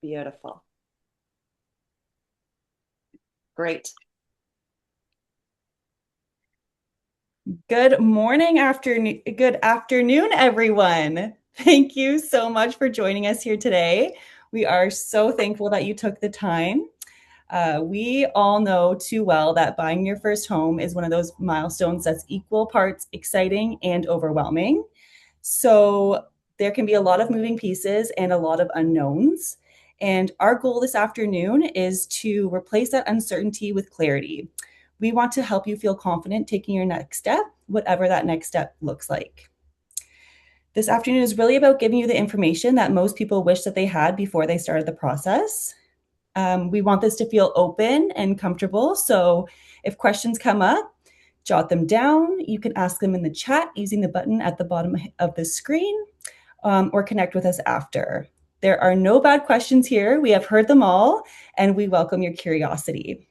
Beautiful. Great. Good afternoon, everyone. Thank you so much for joining us here today. We are so thankful that you took the time. We all know too well that buying your first home is one of those milestones that's equal parts exciting and overwhelming. So there can be a lot of moving pieces and a lot of unknowns. And our goal this afternoon is to replace that uncertainty with clarity. We want to help you feel confident taking your next step, whatever that next step looks like. This afternoon is really about giving you the information that most people wish that they had before they started the process. We want this to feel open and comfortable. So if questions come up, jot them down. You can ask them in the chat using the button at the bottom of the screen, or connect with us after. There are no bad questions here. We have heard them all, and we welcome your curiosity.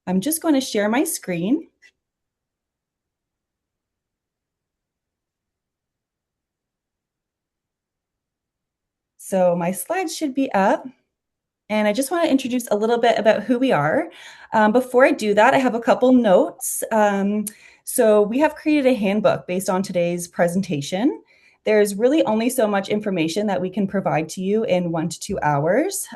I'm just going to share my screen. So my slides should be up. And I just want to introduce a little bit about who we are. Before I do that, I have a couple notes. So we have created a handbook based on today's presentation. There's really only so much information that we can provide to you in 1 to 2 hours.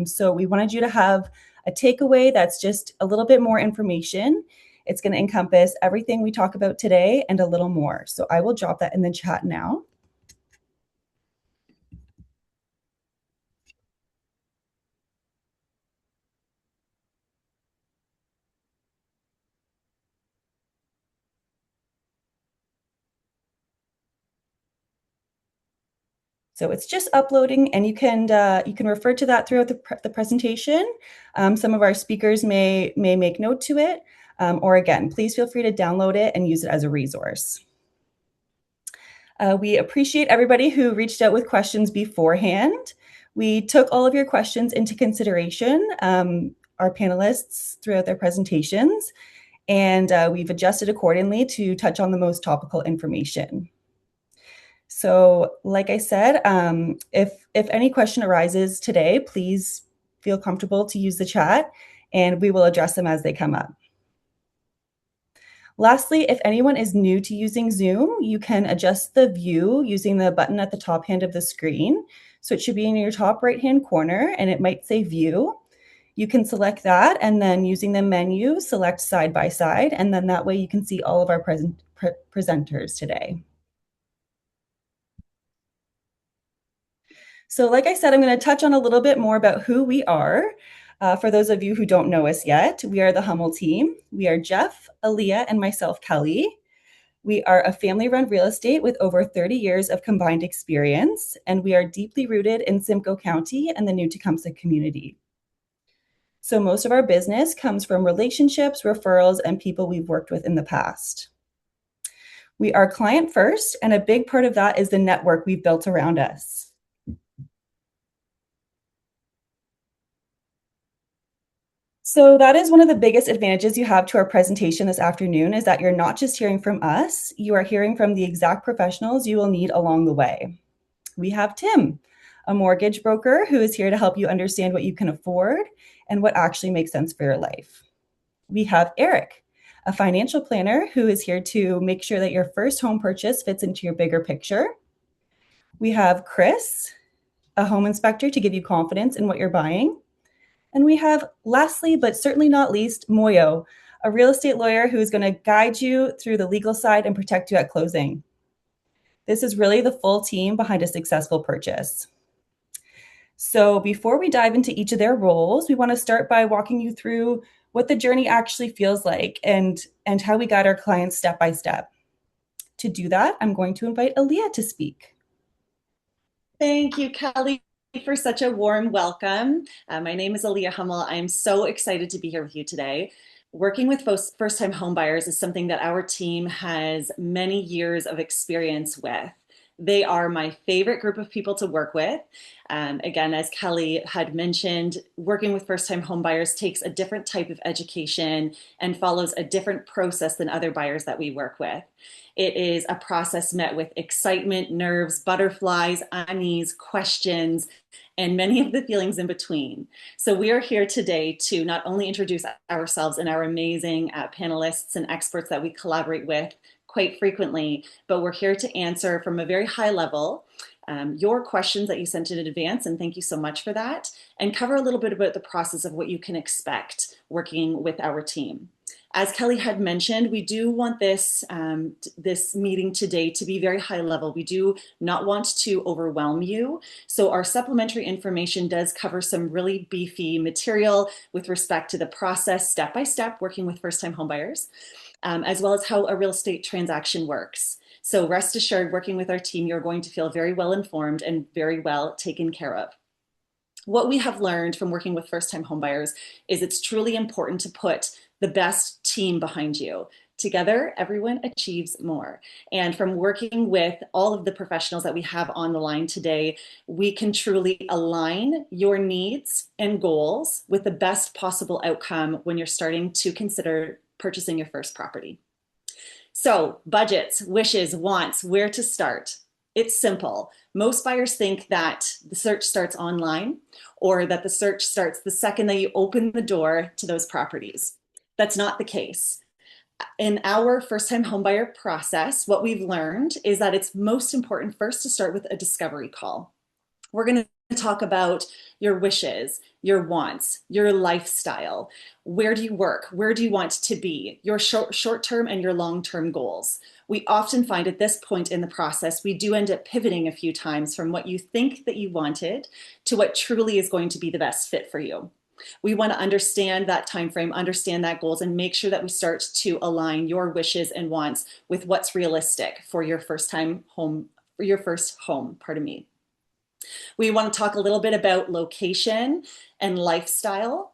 So we wanted you to have a takeaway that's just a little bit more information. It's going to encompass everything we talk about today and a little more. So I will drop that in the chat now. So it's just uploading, and you can refer to that throughout the presentation. Some of our speakers may make note to it, or again, please feel free to download it and use it as a resource. We appreciate everybody who reached out with questions beforehand. We took all of your questions into consideration, our panelists throughout their presentations, and we've adjusted accordingly to touch on the most topical information. So, like I said, if any question arises today, please feel comfortable to use the chat, and we will address them as they come up. Lastly, if anyone is new to using Zoom, you can adjust the view using the button at the top hand of the screen. So it should be in your top right-hand corner, and it might say View. You can select that, and then using the menu, select Side by Side, and then that way you can see all of our presenters today. So like I said, I'm going to touch on a little bit more about who we are. For those of you who don't know us yet, we are the Hummel team. We are Jeff, Aaliyah, and myself, Kelly. We are a family-run real estate with over 30 years of combined experience, and we are deeply rooted in Simcoe County and the New Tecumseh community. So most of our business comes from relationships, referrals, and people we've worked with in the past. We are client first, and a big part of that is the network we've built around us. So that is one of the biggest advantages you have to our presentation this afternoon, is that you're not just hearing from us, you are hearing from the exact professionals you will need along the way. We have Tim, a mortgage broker who is here to help you understand what you can afford and what actually makes sense for your life. We have Eric, a financial planner who is here to make sure that your first home purchase fits into your bigger picture. We have Chris, a home inspector to give you confidence in what you're buying. And we have, lastly, but certainly not least, Moyo, a real estate lawyer who is going to guide you through the legal side and protect you at closing. This is really the full team behind a successful purchase. So before we dive into each of their roles, we want to start by walking you through what the journey actually feels like and how we guide our clients step by step. To do that, I'm going to invite Aaliyah to speak. Thank you, Kelly, for such a warm welcome. My name is Aaliyah Hummel. I'm so excited to be here with you today. Working with first-time homebuyers is something that our team has many years of experience with. They are my favorite group of people to work with. Again, as Kelly had mentioned, working with first-time homebuyers takes a different type of education and follows a different process than other buyers that we work with. It is a process met with excitement, nerves, butterflies, unease, questions, and many of the feelings in between. So we are here today to not only introduce ourselves and our amazing panelists and experts that we collaborate with quite frequently, but we're here to answer from a very high level your questions that you sent in advance, and thank you so much for that, and cover a little bit about the process of what you can expect working with our team. As Kelly had mentioned, we do want this meeting today to be very high level. We do not want to overwhelm you. So our supplementary information does cover some really beefy material with respect to the process, step by step, working with first-time homebuyers, as well as how a real estate transaction works. So rest assured, working with our team, you're going to feel very well informed and very well taken care of. What we have learned from working with first-time homebuyers is it's truly important to put the best team behind you. Together, everyone achieves more. And from working with all of the professionals that we have on the line today, we can truly align your needs and goals with the best possible outcome when you're starting to consider purchasing your first property. So, budgets, wishes, wants, where to start. It's simple. Most buyers think that the search starts online or that the search starts the second that you open the door to those properties. That's not the case. In our first-time homebuyer process, what we've learned is that it's most important first to start with a discovery call. We're going to talk about your wishes, your wants, your lifestyle. Where do you work? Where do you want to be? Your short-term and your long-term goals. We often find at this point in the process, we do end up pivoting a few times from what you think that you wanted to what truly is going to be the best fit for you. We want to understand that time frame, understand that goals, and make sure that we start to align your wishes and wants with what's realistic for your first home. We want to talk a little bit about location and lifestyle.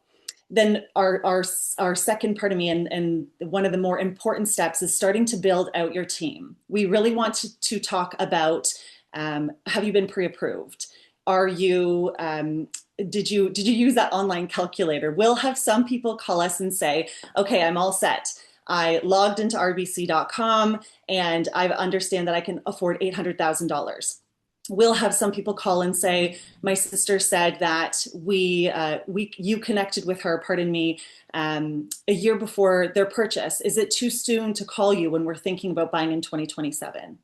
Then our second part of me and one of the more important steps is starting to build out your team. We really want to talk about have you been pre-approved? Are you did you use that online calculator? We'll have some people call us and say, okay, I'm all set. I logged into rbc.com and I understand that I can afford $800,000. We'll have some people call and say, my sister said that you connected with her, pardon me, a year before their purchase. Is it too soon to call you when we're thinking about buying in 2027?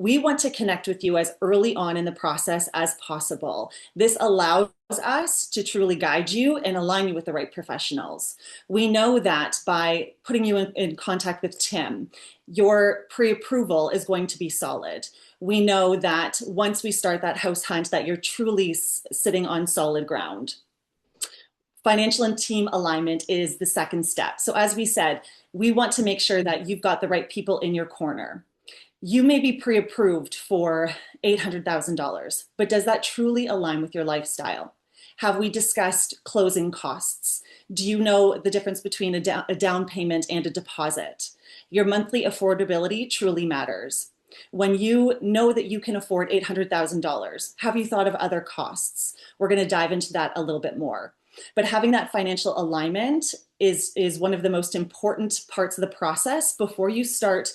We want to connect with you as early on in the process as possible. This allows us to truly guide you and align you with the right professionals. We know that by putting you in contact with Tim, your pre-approval is going to be solid. We know that once we start that house hunt, that you're truly sitting on solid ground. Financial and team alignment is the second step. So as we said, we want to make sure that you've got the right people in your corner. You may be pre-approved for $800,000, but does that truly align with your lifestyle? Have we discussed closing costs? Do you know the difference between a down payment and a deposit? Your monthly affordability truly matters. When you know that you can afford $800,000, have you thought of other costs? We're going to dive into that a little bit more. But having that financial alignment is one of the most important parts of the process before you start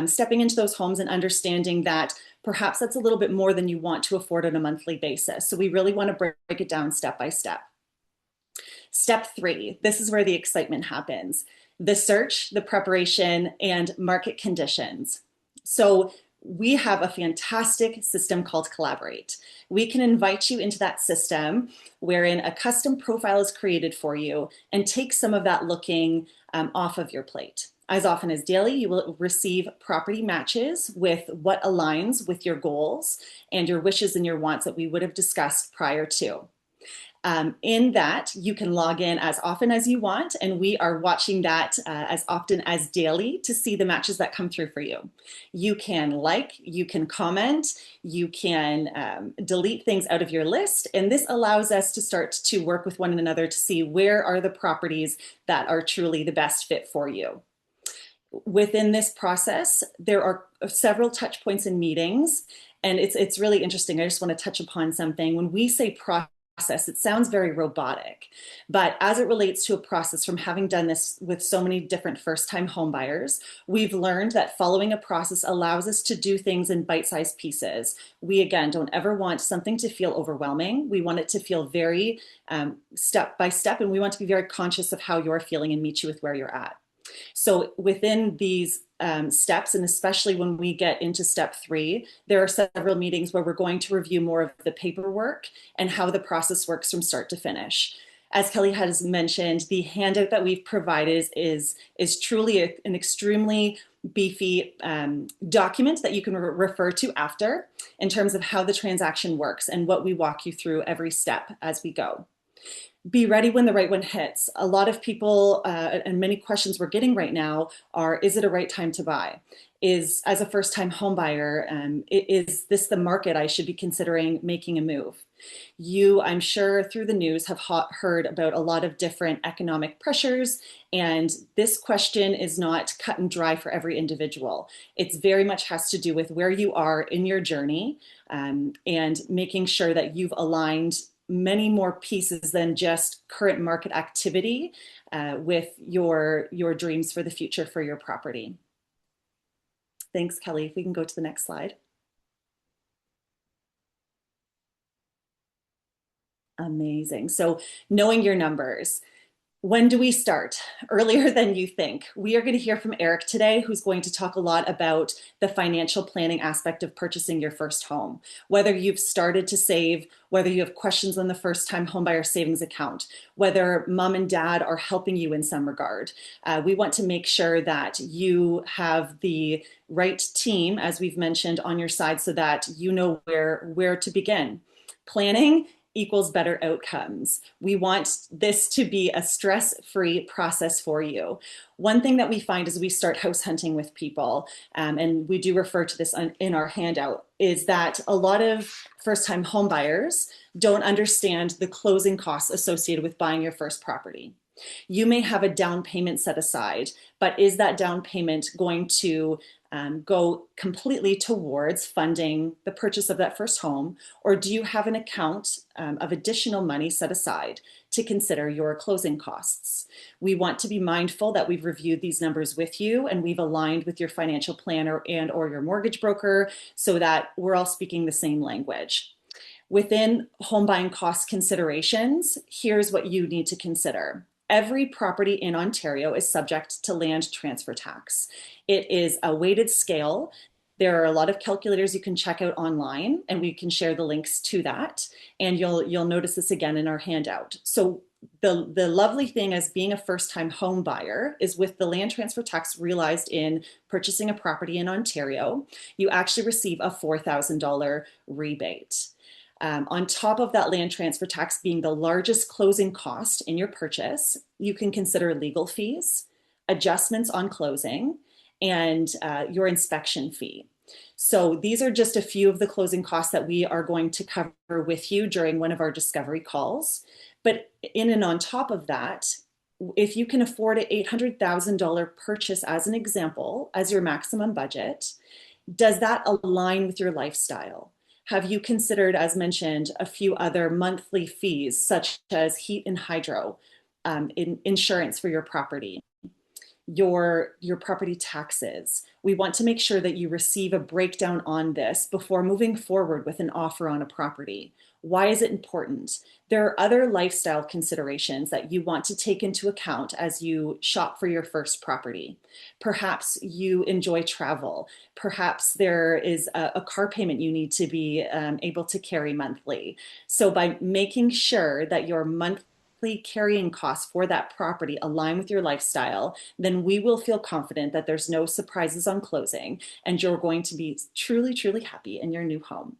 stepping into those homes and understanding that perhaps that's a little bit more than you want to afford on a monthly basis. So we really want to break it down step by step. Step 3, this is where the excitement happens. The search, the preparation, and market conditions. So we have a fantastic system called Collaborate. We can invite you into that system wherein a custom profile is created for you and take some of that looking off of your plate. As often as daily, you will receive property matches with what aligns with your goals and your wishes and your wants that we would have discussed prior to. In that, you can log in as often as you want, and we are watching that as often as daily to see the matches that come through for you. You can like, you can comment, you can delete things out of your list, and this allows us to start to work with one another to see where are the properties that are truly the best fit for you. Within this process, there are several touch points and meetings, and it's really interesting. I just want to touch upon something. When we say process, it sounds very robotic, but as it relates to a process, from having done this with so many different first-time home buyers, we've learned that following a process allows us to do things in bite-sized pieces. We, again, don't ever want something to feel overwhelming. We want it to feel very step by step, and we want to be very conscious of how you're feeling and meet you with where you're at. So within these steps, and especially when we get into step 3, there are several meetings where we're going to review more of the paperwork and how the process works from start to finish. As Kelly has mentioned, the handout that we've provided is truly an extremely beefy document that you can refer to after in terms of how the transaction works and what we walk you through every step as we go. Be ready when the right one hits. A lot of people and many questions we're getting right now are, is it a right time to buy? As a first-time home buyer, is this the market I should be considering making a move? You, I'm sure through the news, have heard about a lot of different economic pressures, and this question is not cut and dry for every individual. It's very much has to do with where you are in your journey, and making sure that you've aligned many more pieces than just current market activity with your dreams for the future for your property. Thanks, Kelly. If we can go to the next slide. Amazing. So knowing your numbers. When do we start? Earlier than you think. We are going to hear from Eric today, who's going to talk a lot about the financial planning aspect of purchasing your first home. Whether you've started to save, whether you have questions on the first-time homebuyer savings account, whether mom and dad are helping you in some regard. We want to make sure that you have the right team, as we've mentioned, on your side so that you know where to begin. Planning equals better outcomes. We want this to be a stress-free process for you. One thing that we find as we start house hunting with people, and we do refer to this in our handout, is that a lot of first-time home buyers don't understand the closing costs associated with buying your first property. You may have a down payment set aside, but is that down payment going to go completely towards funding the purchase of that first home, or do you have an account of additional money set aside to consider your closing costs? We want to be mindful that we've reviewed these numbers with you and we've aligned with your financial planner and or your mortgage broker so that we're all speaking the same language. Within home buying cost considerations, here's what you need to consider. Every property in Ontario is subject to land transfer tax. It is a weighted scale. There are a lot of calculators you can check out online, and we can share the links to that. And you'll notice this again in our handout. So the lovely thing as being a first-time home buyer is with the land transfer tax realized in purchasing a property in Ontario, you actually receive a $4,000 rebate. On top of that land transfer tax being the largest closing cost in your purchase, you can consider legal fees, adjustments on closing, and your inspection fee. So these are just a few of the closing costs that we are going to cover with you during one of our discovery calls. But in and on top of that, if you can afford an $800,000 purchase as an example, as your maximum budget, does that align with your lifestyle? Have you considered, as mentioned, a few other monthly fees, such as heat and hydro, insurance for your property, your property taxes? We want to make sure that you receive a breakdown on this before moving forward with an offer on a property. Why is it important? There are other lifestyle considerations that you want to take into account as you shop for your first property. Perhaps you enjoy travel. Perhaps there is a car payment you need to be able to carry monthly. So by making sure that your monthly carrying costs for that property align with your lifestyle, then we will feel confident that there's no surprises on closing and you're going to be truly, truly happy in your new home.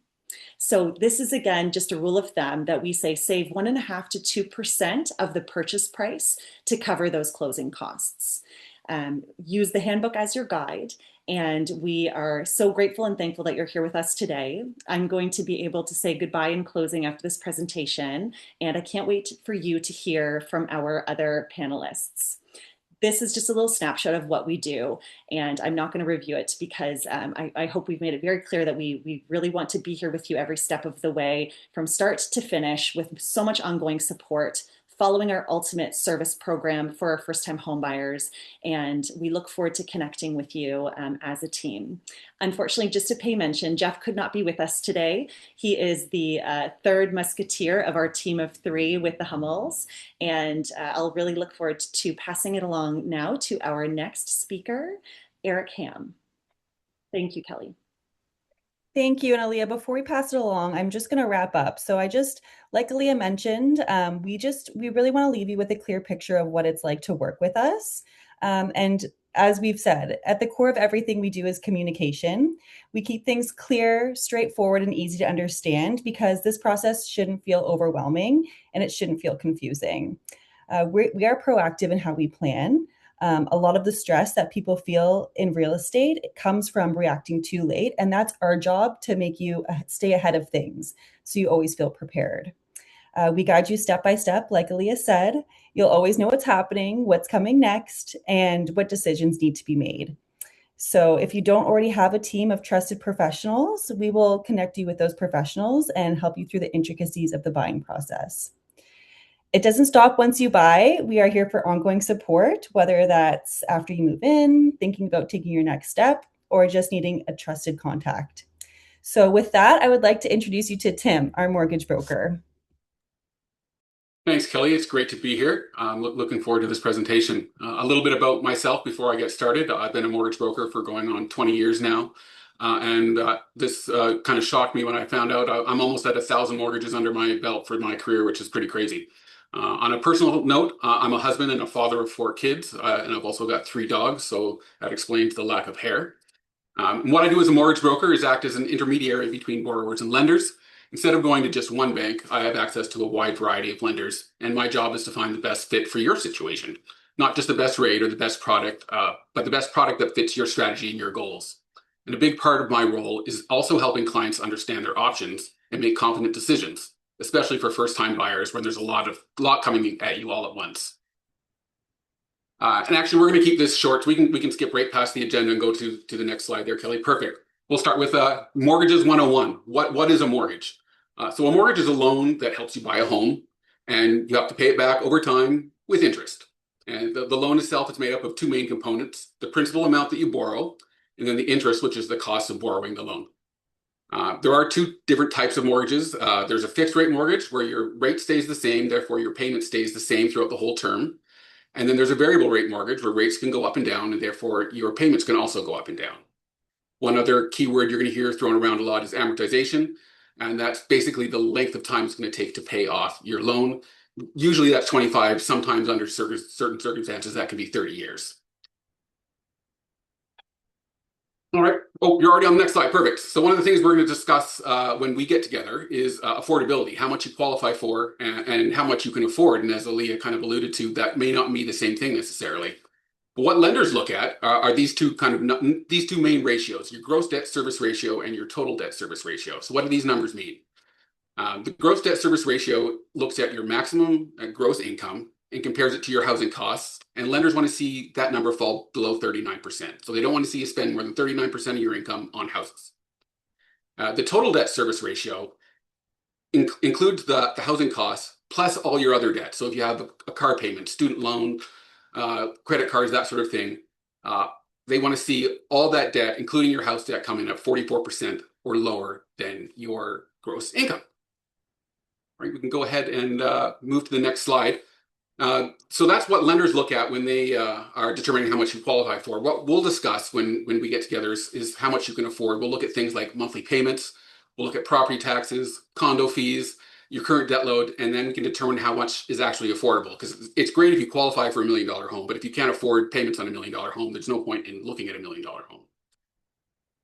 So this is, again, just a rule of thumb that we say save 1.5% to 2% of the purchase price to cover those closing costs. Use the handbook as your guide, and we are so grateful and thankful that you're here with us today. I'm going to be able to say goodbye in closing after this presentation, and I can't wait for you to hear from our other panelists. this is just a little snapshot of what we do, and I'm not going to review it because I hope we've made it very clear that we really want to be here with you every step of the way, from start to finish, with so much ongoing support, following our ultimate service program for our first-time homebuyers, and we look forward to connecting with you as a team. Unfortunately, just to pay mention, Jeff could not be with us today. He is the third musketeer of our team of three with the Hummels, and I'll really look forward to passing it along now to our next speaker, Eric Ham. Thank you, Kelly. Thank you. And Aaliyah, before we pass it along, I'm just going to wrap up. So like Aaliyah mentioned, we really want to leave you with a clear picture of what it's like to work with us. And as we've said, at the core of everything we do is communication. We keep things clear, straightforward, and easy to understand because this process shouldn't feel overwhelming and it shouldn't feel confusing. We are proactive in how we plan. A lot of the stress that people feel in real estate comes from reacting too late. And that's our job, to make you stay ahead of things so you always feel prepared. We guide you step by step, like Aaliyah said. You'll always know what's happening, what's coming next, and what decisions need to be made. So if you don't already have a team of trusted professionals, we will connect you with those professionals and help you through the intricacies of the buying process. It doesn't stop once you buy. We are here for ongoing support, whether that's after you move in, thinking about taking your next step, or just needing a trusted contact. So with that, I would like to introduce you to Tim, our mortgage broker. Thanks, Kelly. It's great to be here. I'm looking forward to this presentation. A little bit about myself before I get started. I've been a mortgage broker for going on 20 years now. This kind of shocked me when I found out I'm almost at 1,000 mortgages under my belt for my career, which is pretty crazy. On a personal note, I'm a husband and a father of 4 kids, and I've also got 3 dogs, so that explains the lack of hair. What I do as a mortgage broker is act as an intermediary between borrowers and lenders. Instead of going to just one bank, I have access to a wide variety of lenders, and my job is to find the best fit for your situation. Not just the best rate or the best product, but the best product that fits your strategy and your goals. And a big part of my role is also helping clients understand their options and make confident decisions, especially for first-time buyers when there's a lot coming at you all at once. And actually, we're going to keep this short. So we can skip right past the agenda and go to the next slide there, Kelly. Perfect. We'll start with Mortgages 101. What is a mortgage? So a mortgage is a loan that helps you buy a home, and you have to pay it back over time with interest. And the loan itself is made up of 2 main components: the principal amount that you borrow, and then the interest, which is the cost of borrowing the loan. There are 2 different types of mortgages. There's a fixed rate mortgage where your rate stays the same, therefore your payment stays the same throughout the whole term. And then there's a variable rate mortgage where rates can go up and down, and therefore your payments can also go up and down. One other keyword you're going to hear thrown around a lot is amortization, and that's basically the length of time it's going to take to pay off your loan. Usually that's 25, sometimes under certain circumstances that can be 30 years. All right. Oh, you're already on the next slide. Perfect. So one of the things we're going to discuss when we get together is affordability, how much you qualify for and how much you can afford. And as Aaliyah kind of alluded to, that may not be the same thing necessarily. But what lenders look at are these two main ratios: your gross debt service ratio and your total debt service ratio. So what do these numbers mean? The gross debt service ratio looks at your maximum gross income and compares it to your housing costs. And lenders want to see that number fall below 39%. So they don't want to see you spend more than 39% of your income on houses. The total debt service ratio includes the housing costs plus all your other debt. So if you have a car payment, student loan, credit cards, that sort of thing, they want to see all that debt, including your house debt, coming at 44% or lower than your gross income. All right, we can go ahead and move to the next slide. So that's what lenders look at when they are determining how much you qualify for. What we'll discuss when we get together is how much you can afford. We'll look at things like monthly payments. We'll look at property taxes, condo fees, your current debt load, and then we can determine how much is actually affordable. Because it's great if you qualify for $1 million home, but if you can't afford payments on $1 million home, there's no point in looking at $1 million home.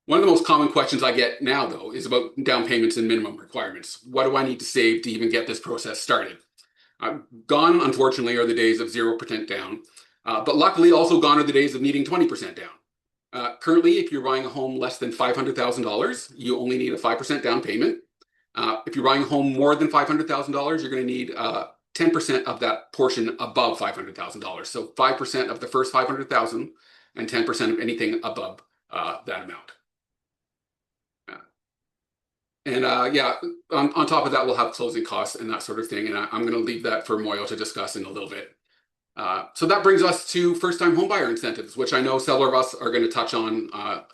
One of the most common questions I get now, though, is about down payments and minimum requirements. What do I need to save to even get this process started? Gone, unfortunately, are the days of 0% down, but luckily also gone are the days of needing 20% down. Currently, if you're buying a home less than $500,000, you only need a 5% down payment. If you're buying a home more than $500,000, you're going to need 10% of that portion above $500,000. So 5% of the first 500,000 and 10% of anything above that amount. And yeah, on top of that, we'll have closing costs and that sort of thing. And I'm going to leave that for Moyo to discuss in a little bit. So that brings us to first-time homebuyer incentives, which I know several of us are going to touch on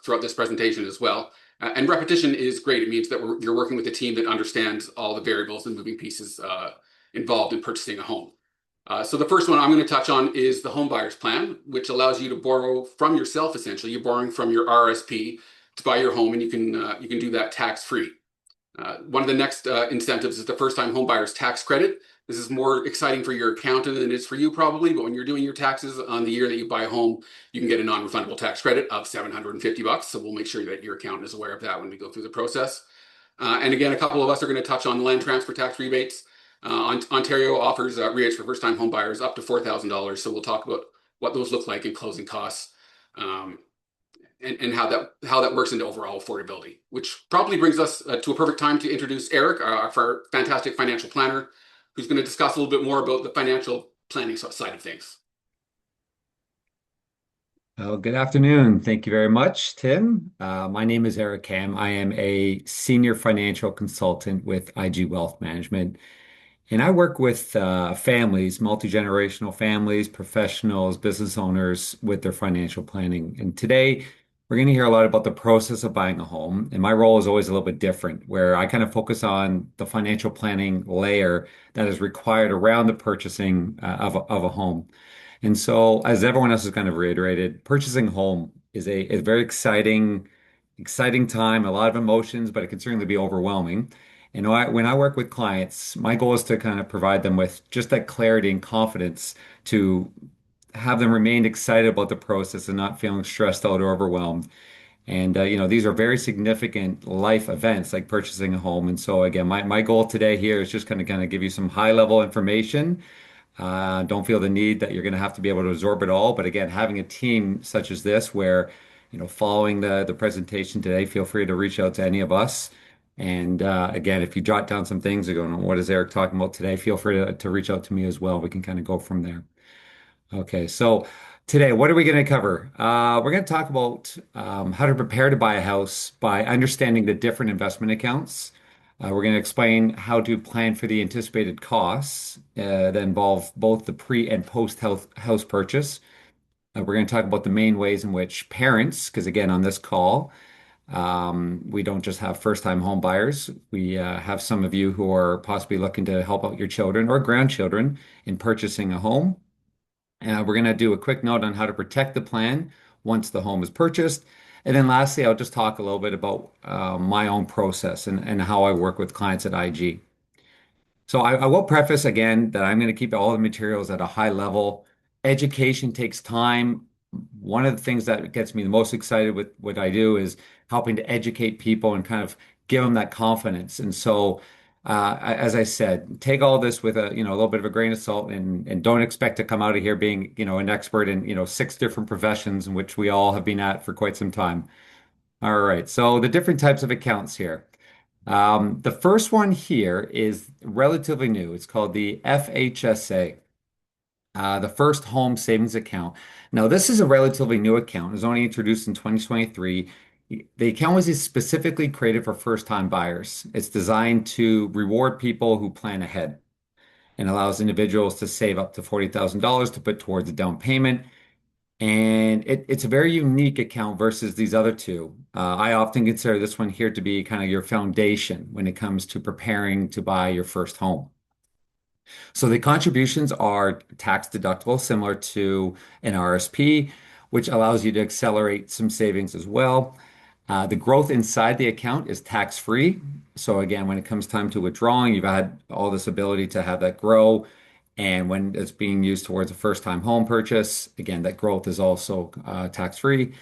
throughout this presentation as well. And repetition is great. It means that you're working with a team that understands all the variables and moving pieces involved in purchasing a home. So the first one I'm going to touch on is the home buyer's plan, which allows you to borrow from yourself. Essentially, you're borrowing from your RSP to buy your home, and you can do that tax-free. One of the next incentives is the first-time home buyer's tax credit. This is more exciting for your accountant than it is for you probably, but when you're doing your taxes on the year that you buy a home, you can get a non-refundable tax credit of $750. So we'll make sure that your accountant is aware of that when we go through the process. And again, a couple of us are going to touch on land transfer tax rebates. Ontario offers rebates for first-time home buyers up to $4,000. So we'll talk about what those look like in closing costs. And how that works into overall affordability, which probably brings us to a perfect time to introduce Eric, our fantastic financial planner, who's going to discuss a little bit more about the financial planning side of things. Well, good afternoon. Thank you very much, Tim. My name is Eric Kam. I am a senior financial consultant with IG Wealth Management. And I work with families, multi-generational families, professionals, business owners with their financial planning. And today, we're going to hear a lot about the process of buying a home. And my role is always a little bit different, where I kind of focus on the financial planning layer that is required around the purchasing of a home. And so, as everyone else has kind of reiterated, purchasing a home is a very exciting time, a lot of emotions, but it can certainly be overwhelming. And when I work with clients, my goal is to kind of provide them with just that clarity and confidence to have them remain excited about the process and not feeling stressed out or overwhelmed. And these are very significant life events like purchasing a home. And so again, my goal today here is just kind of give you some high level information. Don't feel the need that you're going to have to be able to absorb it all. But again, having a team such as this, where following the presentation today, feel free to reach out to any of us. And again, if you jot down some things and go, what is Eric talking about today? Feel free to reach out to me as well. We can kind of go from there. Okay, so today, what are we going to cover? We're going to talk about how to prepare to buy a house by understanding the different investment accounts. We're going to explain how to plan for the anticipated costs that involve both the pre and post house purchase. We're going to talk about the main ways in which parents, because again, on this call, we don't just have first-time home buyers. We have some of you who are possibly looking to help out your children or grandchildren in purchasing a home. We're going to do a quick note on how to protect the plan once the home is purchased. And then lastly, I'll just talk a little bit about my own process and how I work with clients at IG. So I will preface again that I'm going to keep all the materials at a high level. Education takes time. One of the things that gets me the most excited with what I do is helping to educate people and kind of give them that confidence. And so as I said, take all this with a little bit of a grain of salt and don't expect to come out of here being an expert in 6 different professions in which we all have been at for quite some time. All right, so the different types of accounts here. The first one here is relatively new. It's called the FHSA, the First Home Savings Account. Now, this is a relatively new account. It was only introduced in 2023. The account was specifically created for first-time buyers. It's designed to reward people who plan ahead and allows individuals to save up to $40,000 to put towards a down payment. And it's a very unique account versus these other two. I often consider this one here to be kind of your foundation when it comes to preparing to buy your first home. So the contributions are tax deductible, similar to an RSP, which allows you to accelerate some savings as well. The growth inside the account is tax-free. So again, when it comes time to withdrawing, you've had all this ability to have that grow. And when it's being used towards a first-time home purchase, again, that growth is also tax-free.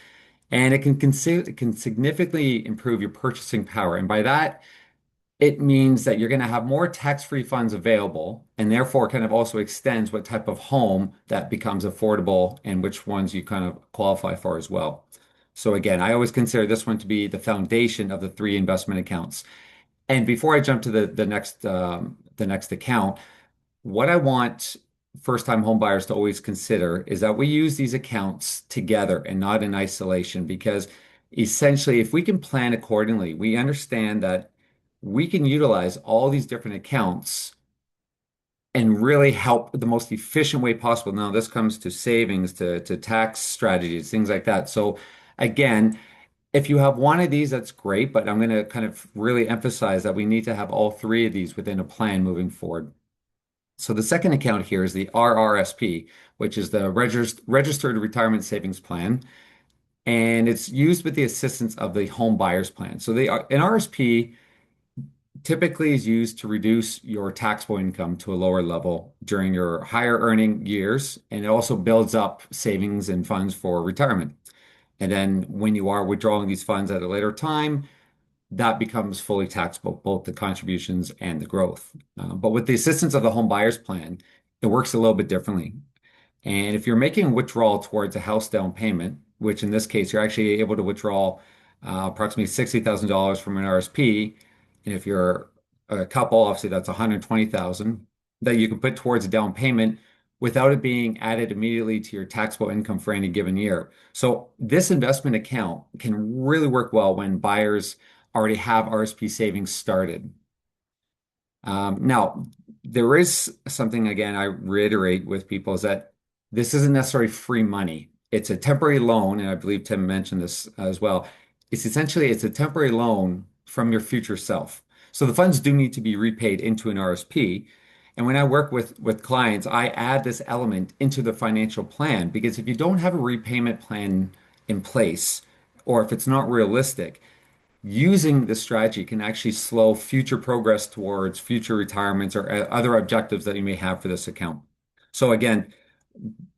And it can significantly improve your purchasing power. And by that, it means that you're going to have more tax-free funds available, and therefore kind of also extends what type of home that becomes affordable and which ones you kind of qualify for as well. So again, I always consider this one to be the foundation of the 3 investment accounts. And before I jump to the next account, what I want first-time home buyers to always consider is that we use these accounts together and not in isolation because essentially, if we can plan accordingly, we understand that we can utilize all these different accounts and really help the most efficient way possible. Now, this comes to savings, to tax strategies, things like that. So again, if you have one of these, that's great, but I'm going to kind of really emphasize that we need to have all three of these within a plan moving forward. So the second account here is the RRSP, which is the Registered Retirement Savings Plan, and it's used with the assistance of the Home Buyers Plan. So an RSP typically is used to reduce your taxable income to a lower level during your higher earning years, and it also builds up savings and funds for retirement. And then when you are withdrawing these funds at a later time, that becomes fully taxable, both the contributions and the growth. But with the assistance of the home buyers plan, it works a little bit differently. And if you're making a withdrawal towards a house down payment, which in this case, you're actually able to withdraw approximately $60,000 from an RSP. And if you're a couple, obviously that's 120,000 that you can put towards a down payment without it being added immediately to your taxable income for any given year. So this investment account can really work well when buyers already have RSP savings started. Now, there is something, again, I reiterate with people is that this isn't necessarily free money. It's a temporary loan, and I believe Tim mentioned this as well. It's a temporary loan from your future self. So the funds do need to be repaid into an RSP. And when I work with clients, I add this element into the financial plan because if you don't have a repayment plan in place, or if it's not realistic, using this strategy can actually slow future progress towards future retirements or other objectives that you may have for this account. So again,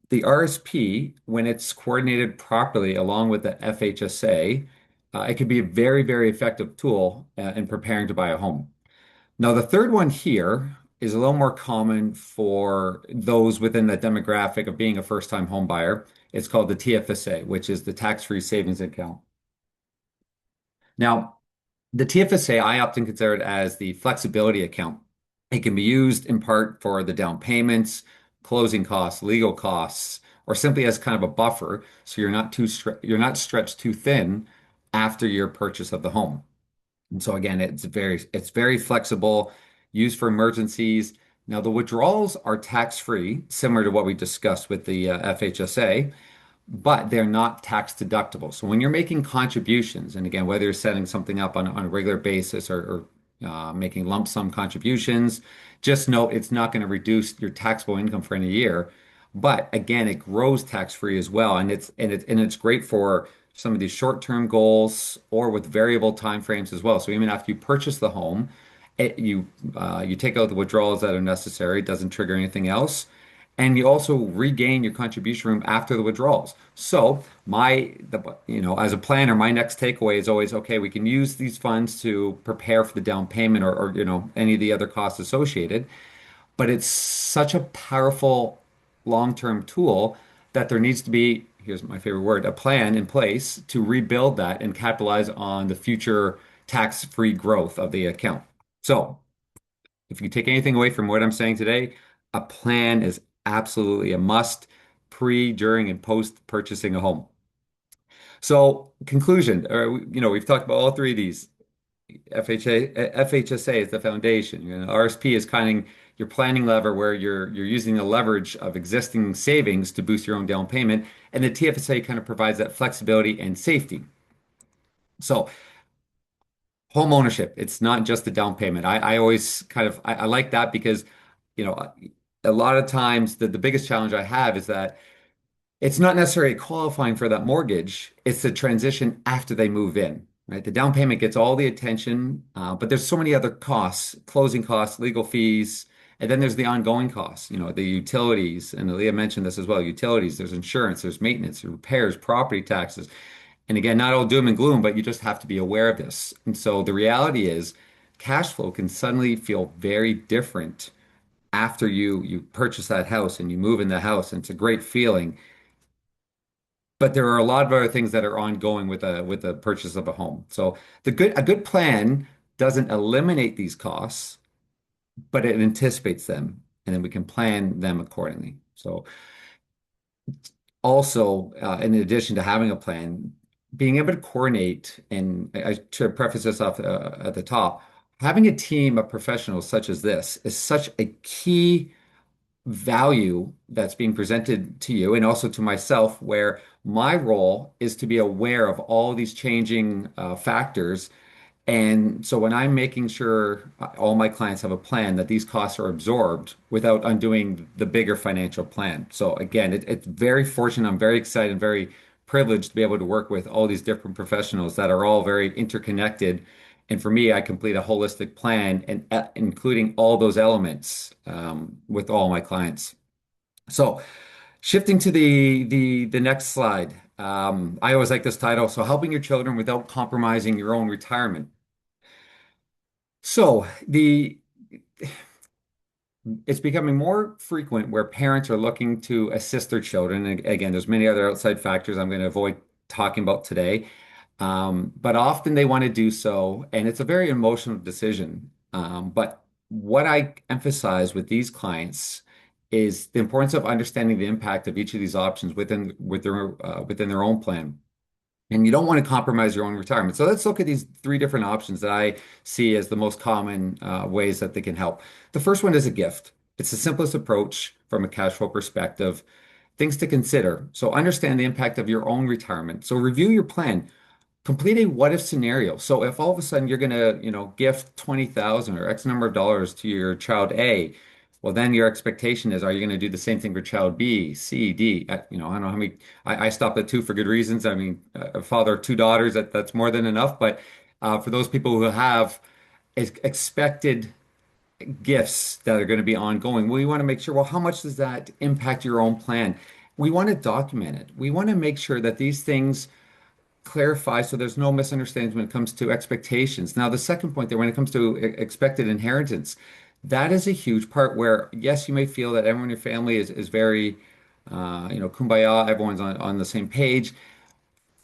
the RSP, when it's coordinated properly along with the FHSA, it can be a very, very effective tool in preparing to buy a home. Now, the third one here is a little more common for those within the demographic of being a first-time home buyer. It's called the TFSA, which is the tax-free savings account. Now, the TFSA, I often consider it as the flexibility account. It can be used in part for the down payments, closing costs, legal costs, or simply as kind of a buffer, so you're not stretched too thin after your purchase of the home. And so again, it's very flexible, used for emergencies. Now the withdrawals are tax-free, similar to what we discussed with the FHSA, but they're not tax deductible. So when you're making contributions, and again, whether you're setting something up on a regular basis or making lump sum contributions, just note it's not going to reduce your taxable income for any year. But again, it grows tax free as well, and it's great for some of these short-term goals or with variable time frames as well. So even after you purchase the home, you take out the withdrawals that are necessary. It doesn't trigger anything else. And you also regain your contribution room after the withdrawals. So as a planner, my next takeaway is always, okay, we can use these funds to prepare for the down payment or any of the other costs associated. But it's such a powerful long-term tool that there needs to be, here's my favorite word, a plan in place to rebuild that and capitalize on the future tax-free growth of the account. So if you take anything away from what I'm saying today, a plan is absolutely a must pre, during, and post purchasing a home. So, conclusion, we've talked about all three of these. FHSA is the foundation. RSP is kind of your planning lever where you're using the leverage of existing savings to boost your own down payment, and the TFSA kind of provides that flexibility and safety. So, home ownership, it's not just the down payment. I always I like that because, you know, a lot of times the biggest challenge I have is that it's not necessarily qualifying for that mortgage. It's the transition after they move in, right? The down payment gets all the attention, but there's so many other costs, closing costs, legal fees, and then there's the ongoing costs, the utilities, and Leah mentioned this as well, utilities, there's insurance, there's maintenance, repairs, property taxes. And again, not all doom and gloom, but you just have to be aware of this. And so the reality is cash flow can suddenly feel very different after you purchase that house and you move in the house, and it's a great feeling. But there are a lot of other things that are ongoing with a purchase of a home. So a good plan doesn't eliminate these costs, but it anticipates them. and then we can plan them accordingly. So also, in addition to having a plan, being able to coordinate, and I should preface this off at the top, having a team of professionals such as this is such a key value that's being presented to you and also to myself, where my role is to be aware of all these changing factors. And so when I'm making sure all my clients have a plan, that these costs are absorbed without undoing the bigger financial plan. So again, it's very fortunate. I'm very excited and very privileged to be able to work with all these different professionals that are all very interconnected. And for me, I complete a holistic plan and including all those elements with all my clients. So shifting to the next slide. I always like this title. So helping your children without compromising your own retirement. So the it's becoming more frequent where parents are looking to assist their children. And again, there's many other outside factors I'm going to avoid talking about today. But often they want to do so, and it's a very emotional decision. But what I emphasize with these clients is the importance of understanding the impact of each of these options within their own plan. And you don't want to compromise your own retirement. So let's look at these three different options that I see as the most common ways that they can help. The first one is a gift. It's the simplest approach from a cash flow perspective. Things to consider. So understand the impact of your own retirement. So review your plan. Complete a what if scenario. So if all of a sudden you're going to, gift 20,000 or X number of dollars to your child A, well, then your expectation is, are you going to do the same thing for child B, C, D? I don't know how many, I stopped at two for good reasons. I mean, a father of two daughters, that's more than enough. But for those people who have expected gifts that are going to be ongoing, we want to make sure, well, how much does that impact your own plan? We want to document it. We want to make sure that these things clarify so there's no misunderstandings when it comes to expectations. Now, the second point there, when it comes to expected inheritance, that is a huge part where, yes, you may feel that everyone in your family is very, kumbaya, everyone's on the same page.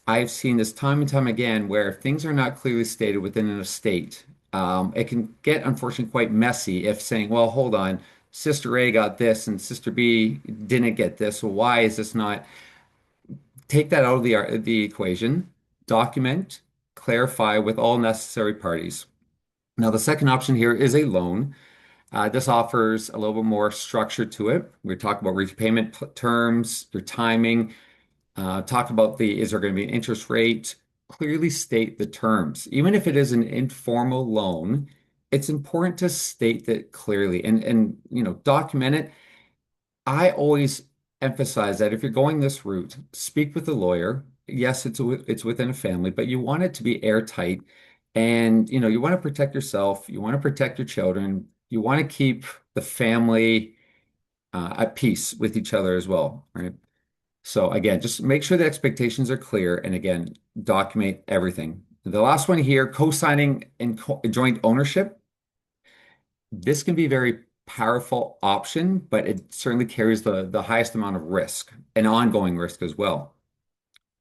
I've seen this time and time again where if things are not clearly stated within an estate, it can get unfortunately quite messy if saying, well, hold on, Sister A got this and Sister B didn't get this. So why is this not? Take that out of the equation, document, clarify with all necessary parties. Now, the second option here is a loan. This offers a little bit more structure to it. We talk about repayment terms, your timing, talk about is there going to be an interest rate? Clearly state the terms. Even if it is an informal loan, it's important to state that clearly and document it. I always emphasize that if you're going this route, speak with a lawyer. Yes, it's within a family, but you want it to be airtight, and you want to protect yourself, you want to protect your children, you want to keep the family at peace with each other as well, right? So again, just make sure the expectations are clear, and again, document everything. The last one here, co-signing and joint ownership. This can be a very powerful option, but it certainly carries the highest amount of risk and ongoing risk as well.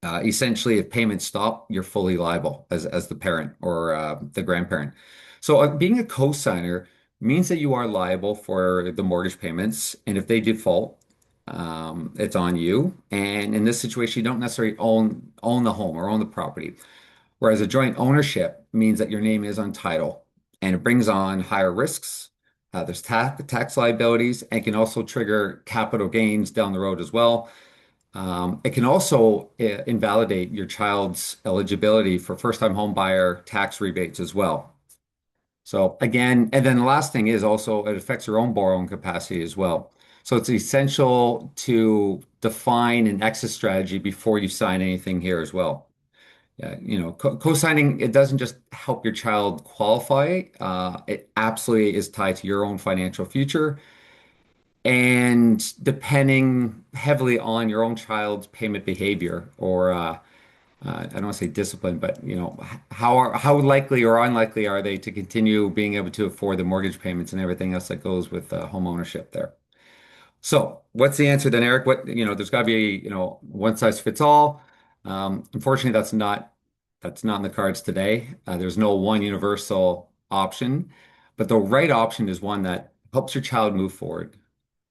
Essentially, if payments stop, you're fully liable as the parent or the grandparent. So being a co-signer means that you are liable for the mortgage payments, and if they default, it's on you. And in this situation, you don't necessarily own the home or own the property. Whereas a joint ownership means that your name is on title, and it brings on higher risks. There's tax liabilities, and can also trigger capital gains down the road as well. It can also invalidate your child's eligibility for first-time home buyer tax rebates as well. So again, and then the last thing is also it affects your own borrowing capacity as well. So it's essential to define an exit strategy before you sign anything here as well. Yeah, co-signing, it doesn't just help your child qualify. It absolutely is tied to your own financial future and depending heavily on your own child's payment behavior or I don't want to say discipline, but how likely or unlikely are they to continue being able to afford the mortgage payments and everything else that goes with home ownership there. So what's the answer then, Eric? There's got to be, one size fits all. Unfortunately, that's not in the cards today. There's no one universal option, but the right option is one that helps your child move forward.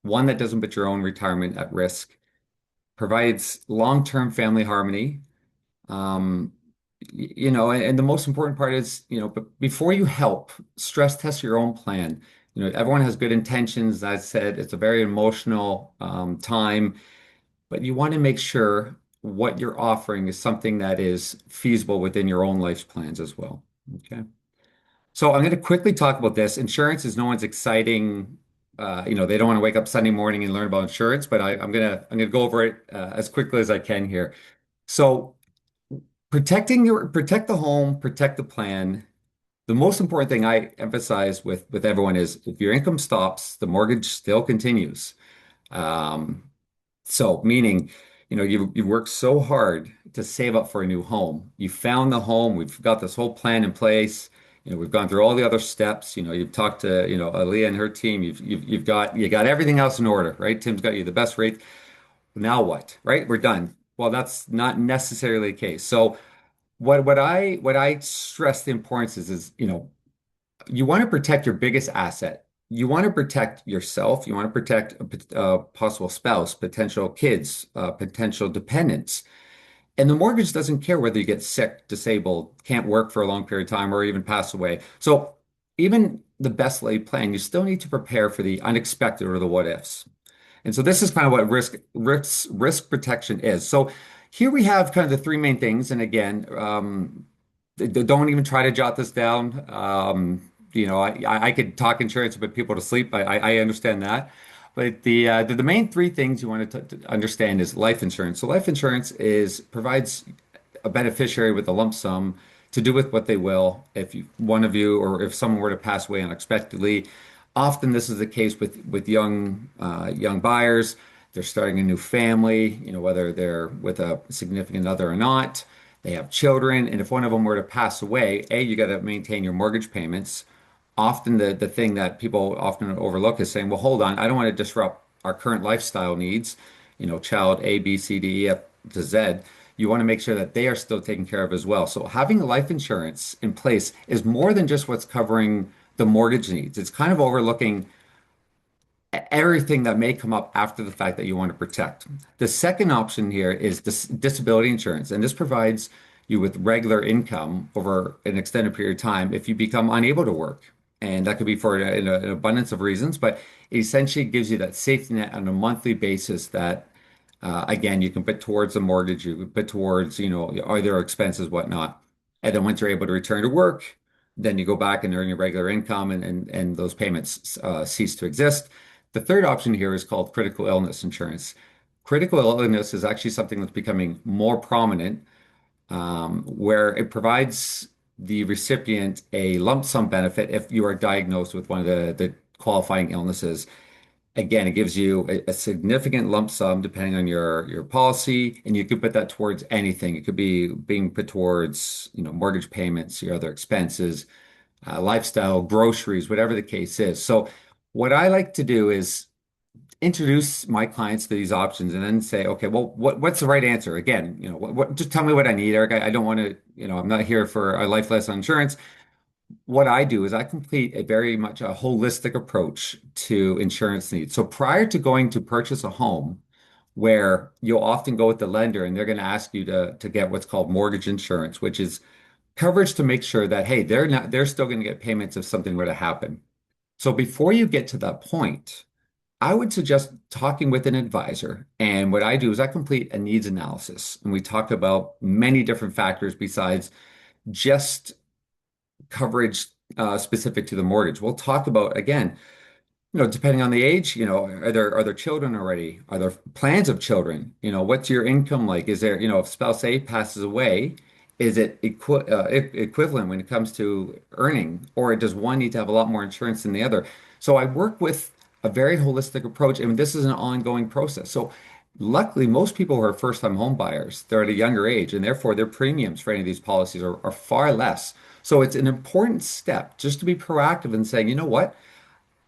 one that doesn't put your own retirement at risk, provides long-term family harmony. Um, and the most important part is, but before you help, stress test your own plan. Everyone has good intentions. As I said, it's a very emotional time, but you want to make sure what you're offering is something that is feasible within your own life's plans as well. Okay. So I'm going to quickly talk about this. Insurance is no one's exciting. They don't want to wake up Sunday morning and learn about insurance, but I'm gonna go over it as quickly as I can here. So protect the home, protect the plan. The most important thing I emphasize with everyone is if your income stops, the mortgage still continues. Um, so meaning, you've worked so hard to save up for a new home. You found the home. We've got this whole plan in place. We've gone through all the other steps. You've talked to, Aaliyah and her team. You got everything else in order, right? Tim's got you the best rate. Now what, right? We're done. Well, that's not necessarily the case. So what I stress the importance is you want to protect your biggest asset. You want to protect yourself. You want to protect a possible spouse, potential kids, potential dependents. And the mortgage doesn't care whether you get sick, disabled, can't work for a long period of time, or even pass away. So even the best laid plan, you still need to prepare for the unexpected or the what ifs. And so this is kind of what risk protection is. So here we have kind of the three main things. And again, don't even try to jot this down. I could talk insurance and put people to sleep. I understand that. But the main three things you want to understand is life insurance. So life insurance provides a beneficiary with a lump sum to do with what they will. If one of you or if someone were to pass away unexpectedly, often this is the case with young buyers. They're starting a new family, whether they're with a significant other or not. They have children, and if one of them were to pass away, you got to maintain your mortgage payments. Often the thing that people often overlook is saying, well, hold on, I don't want to disrupt our current lifestyle needs, child A, B, C, D, E, F to Z. You want to make sure that they are still taken care of as well. So having life insurance in place is more than just what's covering the mortgage needs. It's kind of overlooking everything that may come up after the fact that you want to protect. The second option here is disability insurance, and this provides you with regular income over an extended period of time if you become unable to work. And that could be for an abundance of reasons, but it essentially gives you that safety net on a monthly basis that, again, you can put towards a mortgage, you can put towards, other expenses, whatnot. And then once you're able to return to work, then you go back and earn your regular income and those payments cease to exist. The third option here is called critical illness insurance. Critical illness is actually something that's becoming more prominent, where it provides the recipient a lump sum benefit if you are diagnosed with one of the qualifying illnesses. Again, it gives you a significant lump sum depending on your policy, and you could put that towards anything. It could be being put towards, mortgage payments, your other expenses, lifestyle, groceries, whatever the case is. So what I like to do is introduce my clients to these options and then say, okay, well, what's the right answer? Again, just tell me what I need, Eric. I don't want to, I'm not here for a life lesson on insurance. What I do is I complete a very much a holistic approach to insurance needs. So prior to going to purchase a home, where you'll often go with the lender and they're going to ask you to get what's called mortgage insurance, which is coverage to make sure that, hey, they're still going to get payments if something were to happen. So before you get to that point, I would suggest talking with an advisor. And what I do is I complete a needs analysis. And we talk about many different factors besides just coverage specific to the mortgage. We'll talk about, again, depending on the age, are there children already? Are there plans of children? What's your income like? Is there, if spouse A passes away, is it equivalent when it comes to earning, or does one need to have a lot more insurance than the other? So I work with a very holistic approach, and this is an ongoing process. So luckily, most people who are first-time home buyers, they're at a younger age, and therefore their premiums for any of these policies are far less. So it's an important step just to be proactive and saying, you know what?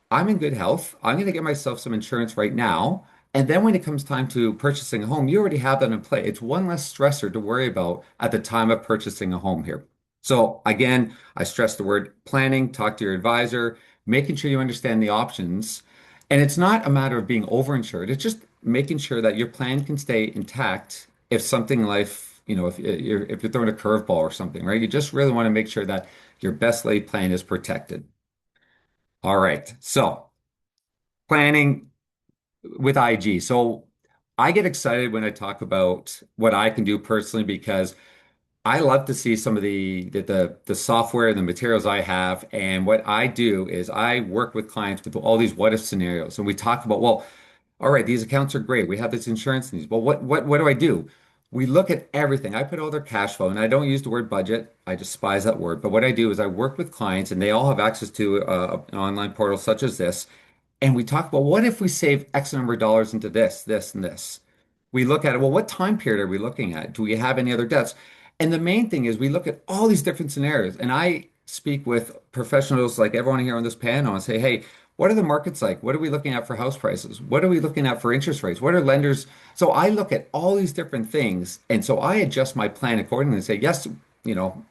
I'm in good health. I'm going to get myself some insurance right now. And then when it comes time to purchasing a home, you already have that in play. It's one less stressor to worry about at the time of purchasing a home here. So again, I stress the word planning, talk to your advisor, making sure you understand the options. And it's not a matter of being overinsured. It's just making sure that your plan can stay intact if something life, if you're throwing a curveball or something, right? You just really want to make sure that your best laid plan is protected. All right. So planning with IG. So I get excited when I talk about what I can do personally because I love to see some of the software and the materials I have. And what I do is I work with clients with all these what if scenarios. And we talk about, well, all right, these accounts are great. We have this insurance needs. Well, what do I do? We look at everything. I put all their cash flow, and I don't use the word budget. I despise that word. But what I do is I work with clients, and they all have access to an online portal such as this. And we talk about what if we save X number of dollars into this, this, and this. We look at it. Well, what time period are we looking at? Do we have any other debts? And the main thing is we look at all these different scenarios. And I speak with professionals like everyone here on this panel and say, hey, what are the markets like? What are we looking at for house prices? What are we looking at for interest rates? What are lenders? So I look at all these different things, and so I adjust my plan accordingly and say, yes,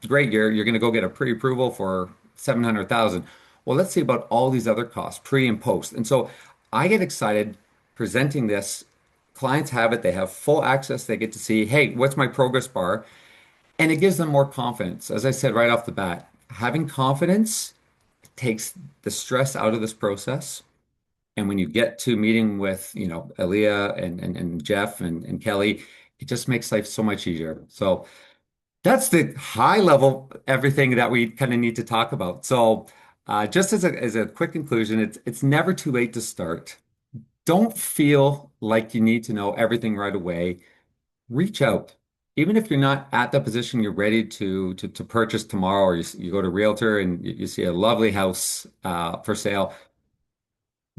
great, you're going to go get a pre-approval for 700,000. Well, let's see about all these other costs, pre and post. And so I get excited presenting this. Clients have it, they have full access, they get to see, hey, what's my progress bar? And it gives them more confidence. As I said right off the bat, having confidence takes the stress out of this process. And when you get to meeting with, Aaliyah and Jeff and Kelly, it just makes life so much easier. So that's the high level everything that we kind of need to talk about. So just as a quick conclusion, it's never too late to start. Don't feel like you need to know everything right away. Reach out. Even if you're not at the position you're ready to purchase tomorrow, or you go to Realtor and you see a lovely house for sale,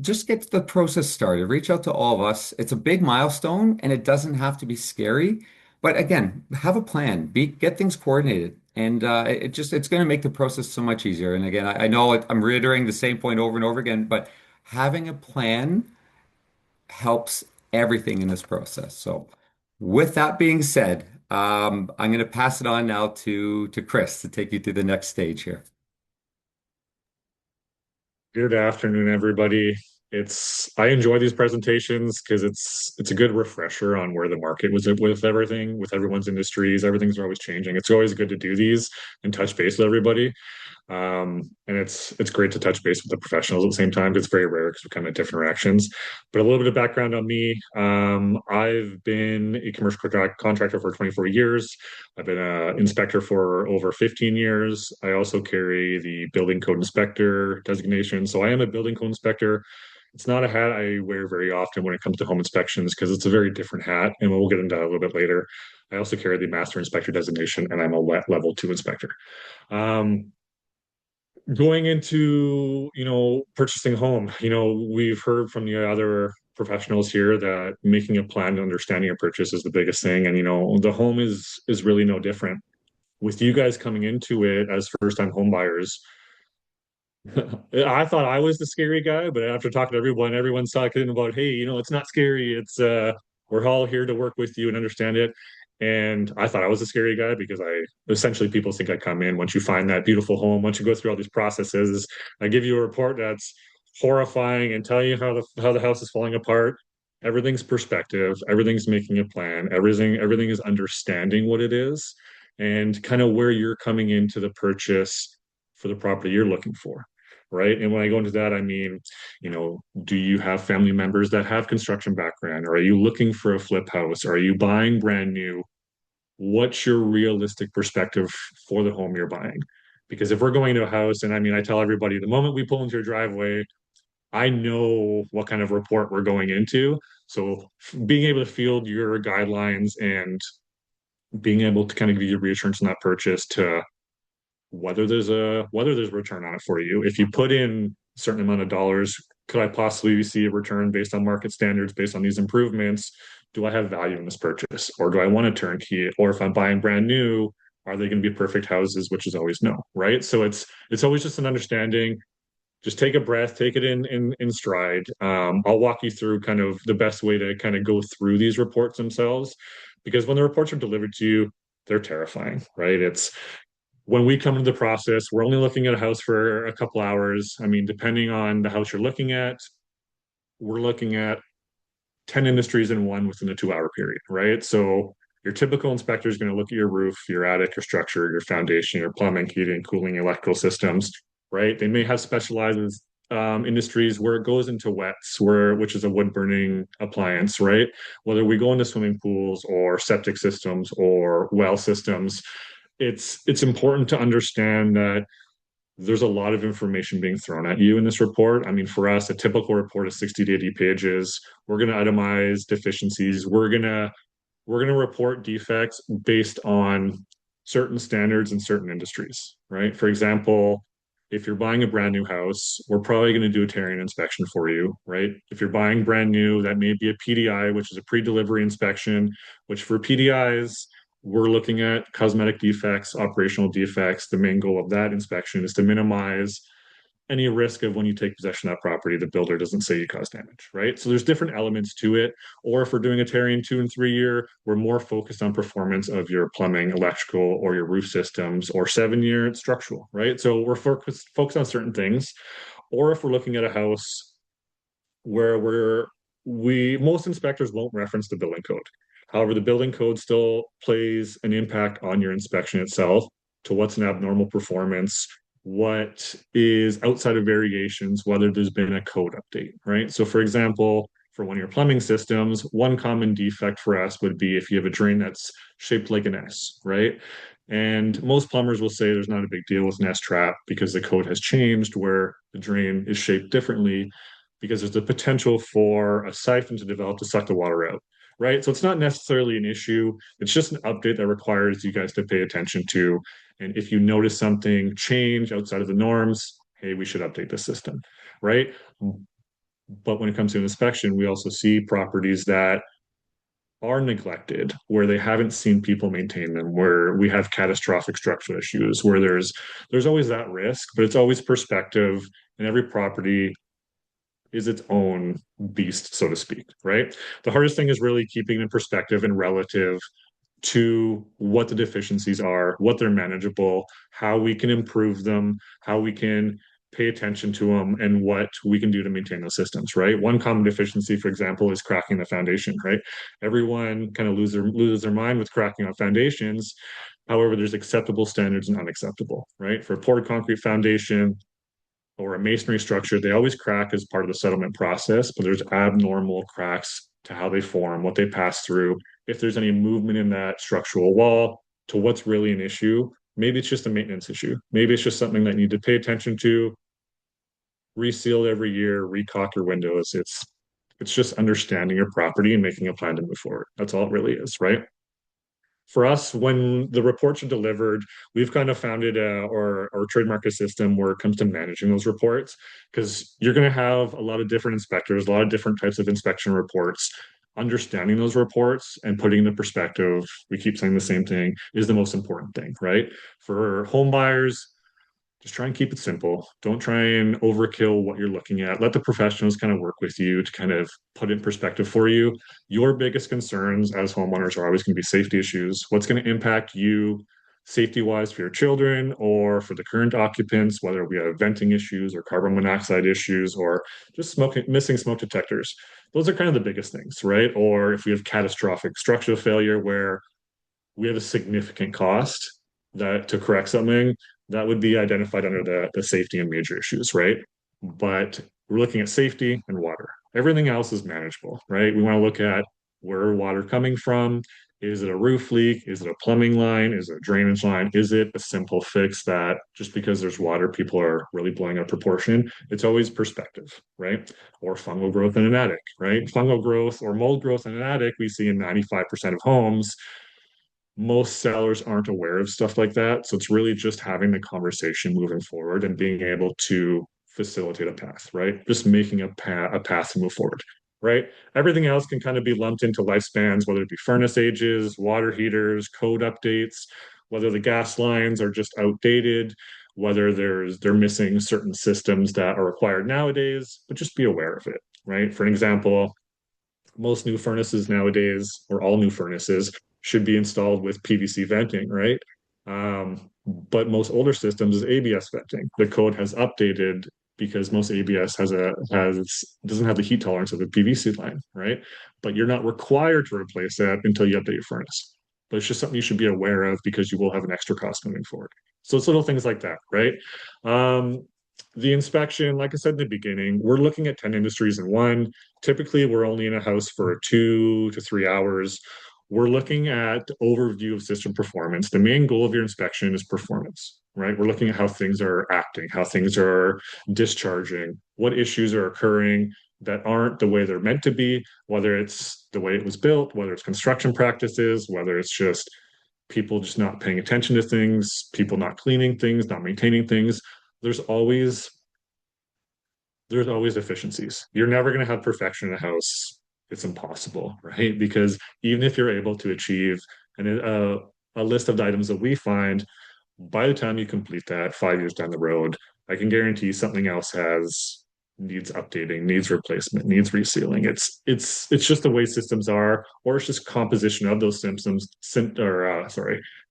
just get the process started. Reach out to all of us. It's a big milestone and it doesn't have to be scary. But again, have a plan. Get things coordinated. And it's going to make the process so much easier. And again, I know I'm reiterating the same point over and over again, but having a plan helps everything in this process. So with that being said, I'm going to pass it on now to Chris to take you through the next stage here. Good afternoon, everybody. I enjoy these presentations because it's a good refresher on where the market was at with everything, with everyone's industries. Everything's always changing. It's always good to do these and touch base with everybody. And it's great to touch base with the professionals at the same time. It's very rare because we kind of different reactions. But a little bit of background on me. I've been a commercial contractor for 24 years. I've been an inspector for over 15 years. I also carry the building code inspector designation. So I am a building code inspector. It's not a hat I wear very often when it comes to home inspections because it's a very different hat, and we'll get into that a little bit later. I also carry the master inspector designation, and I'm a level 2 inspector. Um, Going into purchasing a home, we've heard from the other professionals here that making a plan and understanding a purchase is the biggest thing, and the home is really no different. With you guys coming into it as first-time home buyers, I thought I was the scary guy, but after talking to everyone, everyone's talking about, hey, it's not scary. It's we're all here to work with you and understand it. And I thought I was a scary guy because I essentially people think I come in once you find that beautiful home, once you go through all these processes, I give you a report that's horrifying and tell you how the house is falling apart. Everything's perspective, everything's making a plan, everything is understanding what it is and kind of where you're coming into the purchase for the property you're looking for, right? And when I go into that, I mean, do you have family members that have construction background? Or are you looking for a flip house? Or are you buying brand new? What's your realistic perspective for the home you're buying? Because if we're going to a house, and I mean, I tell everybody the moment we pull into your driveway, I know what kind of report we're going into. So being able to field your guidelines and being able to kind of give you reassurance on that purchase to whether there's a return on it for you. If you put in a certain amount of dollars, could I possibly see a return based on market standards, based on these improvements? Do I have value in this purchase, or do I want to turnkey it? Or if I'm buying brand new, are they going to be perfect houses? Which is always no, right? So it's always just an understanding. Just take a breath, take it in stride. I'll walk you through kind of the best way to kind of go through these reports themselves, because when the reports are delivered to you, they're terrifying, right? It's when we come into the process, we're only looking at a house for a couple hours. I mean, depending on the house you're looking at, we're looking at 10 industries in one within a 2 hour period, right? So your typical inspector is going to look at your roof, your attic, your structure, your foundation, your plumbing, heating, cooling, electrical systems, right? They may have specialized industries where it goes into wets, which is a wood burning appliance, right? Whether we go into swimming pools or septic systems or well systems, it's important to understand that there's a lot of information being thrown at you in this report. I mean, for us, a typical report is 60 to 80 pages. We're going to itemize deficiencies. We're going to report defects based on certain standards in certain industries, right? For example, if you're buying a brand new house, we're probably going to do a Tarion inspection for you, right? If you're buying brand new, that may be a PDI, which is a pre-delivery inspection, which for PDIs, we're looking at cosmetic defects, operational defects. The main goal of that inspection is to minimize any risk of when you take possession of that property, the builder doesn't say you caused damage, right? So there's different elements to it. Or if we're doing a Tarion 2 and 3 year, we're more focused on performance of your plumbing, electrical, or your roof systems, or 7 year structural, right? So we're focused on certain things. Or if we're looking at a house where most inspectors won't reference the building code. However, the building code still plays an impact on your inspection itself to what's an abnormal performance, what is outside of variations, whether there's been a code update, right? So, for example, for one of your plumbing systems, one common defect for us would be if you have a drain that's shaped like an S, right? And most plumbers will say there's not a big deal with an S trap because the code has changed where the drain is shaped differently because there's the potential for a siphon to develop to suck the water out, right? So it's not necessarily an issue. It's just an update that requires you guys to pay attention to. And if you notice something change outside of the norms, hey, we should update the system, right? But when it comes to inspection, we also see properties that are neglected, where they haven't seen people maintain them, where we have catastrophic structural issues, where there's always that risk, but it's always perspective, and every property is its own beast, so to speak, right? The hardest thing is really keeping in perspective and relative to what the deficiencies are, what they're manageable, how we can improve them, how we can pay attention to them, and what we can do to maintain those systems, right? One common deficiency, for example, is cracking the foundation, right? Everyone kind of loses their mind with cracking on foundations. However, there's acceptable standards and unacceptable, right? For a poured concrete foundation, or a masonry structure, they always crack as part of the settlement process, but there's abnormal cracks to how they form, what they pass through. If there's any movement in that structural wall to what's really an issue, maybe it's just a maintenance issue. Maybe it's just something that you need to pay attention to, reseal every year, recaulk your windows. It's just understanding your property and making a plan to move forward. That's all it really is, right? For us, when the reports are delivered, we've kind of founded or trademark a system where it comes to managing those reports, because you're going to have a lot of different inspectors, a lot of different types of inspection reports. Understanding those reports and putting into perspective, we keep saying the same thing, is the most important thing, right? For home buyers, just try and keep it simple. Don't try and overkill what you're looking at. Let the professionals kind of work with you to kind of put it in perspective for you. Your biggest concerns as homeowners are always going to be safety issues. What's going to impact you safety wise for your children or for the current occupants, whether we have venting issues or carbon monoxide issues or just missing smoke detectors. Those are kind of the biggest things, right? Or if we have catastrophic structural failure where we have a significant cost that to correct something, that would be identified under the safety and major issues, right? But we're looking at safety and water. Everything else is manageable, right? We want to look at where water coming from. Is it a roof leak? Is it a plumbing line? Is it a drainage line? Is it a simple fix that just because there's water, people are really blowing out of proportion? It's always perspective, right? Or fungal growth in an attic, right? Fungal growth or mold growth in an attic, we see in 95% of homes. Most sellers aren't aware of stuff like that. So it's really just having the conversation moving forward and being able to facilitate a path, right? Just making a path to move forward, right? Everything else can kind of be lumped into lifespans, whether it be furnace ages, water heaters, code updates, whether the gas lines are just outdated, whether they're missing certain systems that are required nowadays, but just be aware of it, right? For an example, most new furnaces nowadays, or all new furnaces, should be installed with PVC venting, right? But most older systems is ABS venting. The code has updated because most ABS doesn't have the heat tolerance of a PVC line, right? But you're not required to replace that until you update your furnace. But it's just something you should be aware of because you will have an extra cost moving forward. So it's little things like that, right? The inspection, like I said in the beginning, we're looking at 10 industries in one. Typically, we're only in a house for 2 to 3 hours. We're looking at the overview of system performance. The main goal of your inspection is performance, right? We're looking at how things are acting, how things are discharging, what issues are occurring that aren't the way they're meant to be, whether it's the way it was built, whether it's construction practices, whether it's just people just not paying attention to things, people not cleaning things, not maintaining things. There's always efficiencies. You're never going to have perfection in a house. It's impossible, right? Because even if you're able to achieve a list of items that we find, by the time you complete that 5 years down the road, I can guarantee something else needs updating, needs replacement, needs resealing. It's just the way systems are, or it's just composition of those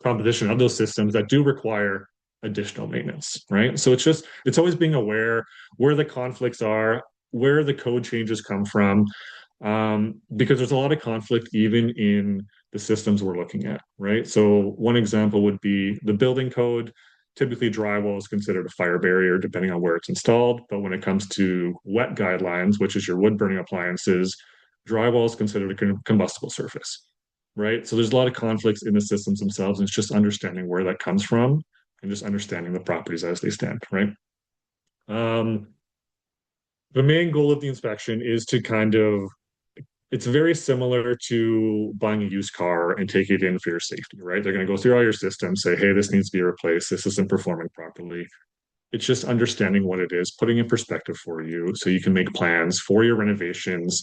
composition of those systems that do require additional maintenance, right? So it's always being aware where the conflicts are, where the code changes come from, because there's a lot of conflict even in the systems we're looking at, right? So one example would be the building code. Typically, drywall is considered a fire barrier depending on where it's installed. But when it comes to wet guidelines, which is your wood burning appliances, drywall is considered a combustible surface, right? So there's a lot of conflicts in the systems themselves, and it's just understanding where that comes from and just understanding the properties as they stand, right? The main goal of the inspection is to it's very similar to buying a used car and take it in for your safety, right? They're going to go through all your systems, say, hey, this needs to be replaced. This isn't performing properly. It's just understanding what it is, putting in perspective for you so you can make plans for your renovations.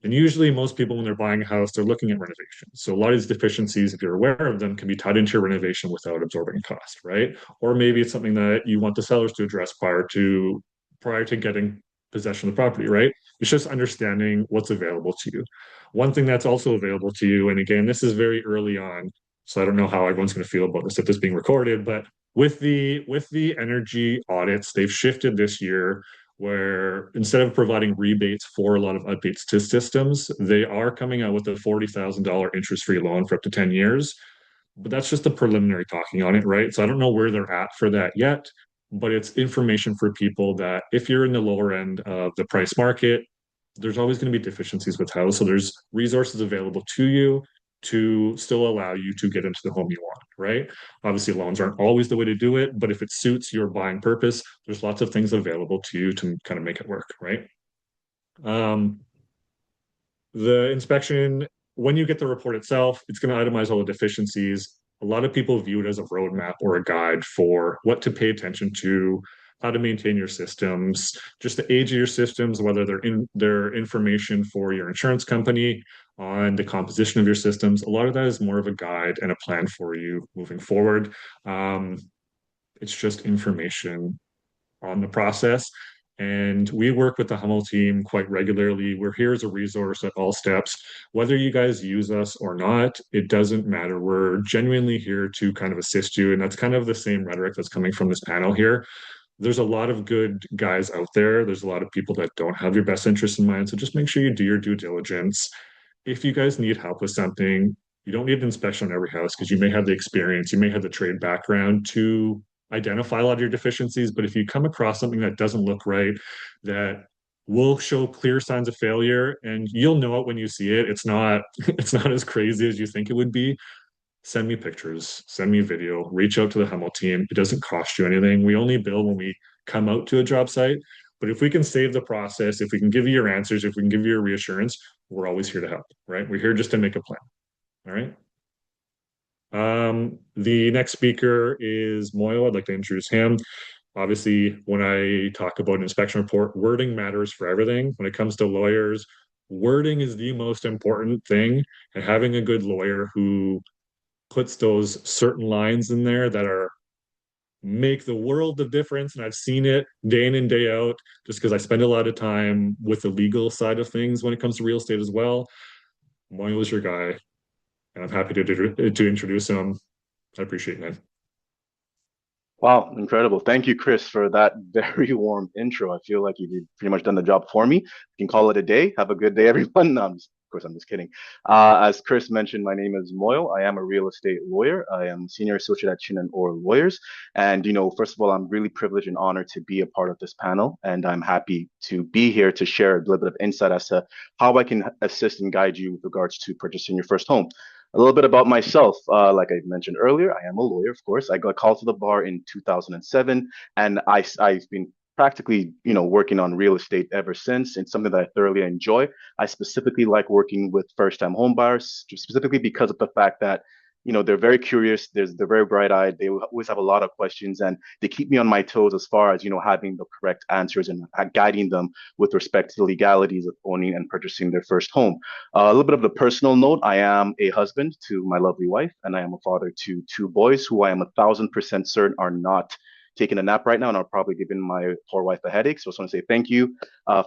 And usually most people, when they're buying a house, they're looking at renovations. So a lot of these deficiencies, if you're aware of them, can be tied into your renovation without absorbing cost, right? Or maybe it's something that you want the sellers to address prior to getting possession of the property, right? It's just understanding what's available to you. One thing that's also available to you, and again, this is very early on, so I don't know how everyone's going to feel about this if this being recorded, but with the energy audits, they've shifted this year where instead of providing rebates for a lot of updates to systems, they are coming out with a $40,000 interest-free loan for up to 10 years. But that's just the preliminary talking on it, right? So I don't know where they're at for that yet, but it's information for people that if you're in the lower end of the price market, there's always going to be deficiencies with house. So there's resources available to you to still allow you to get into the home you want, right? Obviously, loans aren't always the way to do it, but if it suits your buying purpose, there's lots of things available to you to kind of make it work, right? The inspection, when you get the report itself, it's going to itemize all the deficiencies. A lot of people view it as a roadmap or a guide for what to pay attention to, how to maintain your systems, just the age of your systems, whether they're information for your insurance company on the composition of your systems. A lot of that is more of a guide and a plan for you moving forward. It's just information on the process. And we work with the Hummel team quite regularly. We're here as a resource at all steps. Whether you guys use us or not, it doesn't matter. We're genuinely here to kind of assist you. And that's kind of the same rhetoric that's coming from this panel here. There's a lot of good guys out there. There's a lot of people that don't have your best interest in mind. So just make sure you do your due diligence. If you guys need help with something, you don't need an inspection on every house because you may have the experience, you may have the trade background to identify a lot of your deficiencies. But if you come across something that doesn't look right, that will show clear signs of failure, and you'll know it when you see it. It's not as crazy as you think it would be. Send me pictures, send me video, reach out to the Hummel team. It doesn't cost you anything. We only bill when we come out to a job site. But if we can save the process, if we can give you your answers, if we can give you your reassurance, we're always here to help, right? We're here just to make a plan. All right. The next speaker is Moyo. I'd like to introduce him. Obviously, when I talk about an inspection report, wording matters for everything. When it comes to lawyers, wording is the most important thing. And having a good lawyer who puts those certain lines in there that make the world of difference. And I've seen it day in and day out, just because I spend a lot of time with the legal side of things when it comes to real estate as well. Moyo is your guy, and I'm happy to introduce him. I appreciate that. Wow, incredible. Thank you, Chris, for that very warm intro. I feel like you've pretty much done the job for me. You can call it a day. Have a good day, everyone. No, of course, I'm just kidding. As Chris mentioned, my name is Moyle. I am a real estate lawyer. I am senior associate at Chin and Orr Lawyers. And, first of all, I'm really privileged and honored to be a part of this panel. And I'm happy to be here to share a little bit of insight as to how I can assist and guide you with regards to purchasing your first home. A little bit about myself. Like I mentioned earlier, I am a lawyer, of course. I got called to the bar in 2007, and I've been practically, working on real estate ever since. It's something that I thoroughly enjoy. I specifically like working with first-time home buyers, specifically because of the fact that they're very curious. They're very bright-eyed. They always have a lot of questions, and they keep me on my toes as far as having the correct answers and guiding them with respect to the legalities of owning and purchasing their first home. A little bit of the personal note: I am a husband to my lovely wife, and I am a father to two boys who I am 1,000% certain are not taking a nap right now and are probably giving my poor wife a headache. So I just want to say thank you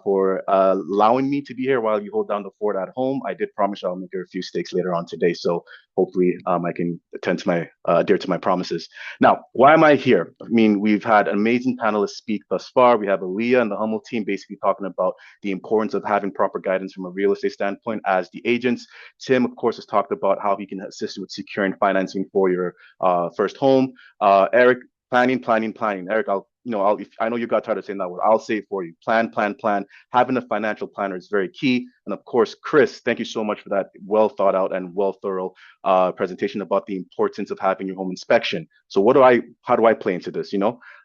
for allowing me to be here while you hold down the fort at home. I did promise I'll make her a few steaks later on today, so hopefully I can attend to my adhere to my promises. Now, why am I here? I mean, we've had amazing panelists speak thus far. We have Aaliyah and the Hummel team basically talking about the importance of having proper guidance from a real estate standpoint as the agents. Tim, of course, has talked about how he can assist you with securing financing for your first home. Eric, planning. Eric, if I know you got tired of saying that word, I'll say it for you. Plan. Having a financial planner is very key. And of course, Chris, thank you so much for that well thought out and well thorough presentation about the importance of having your home inspection. So how do I play into this?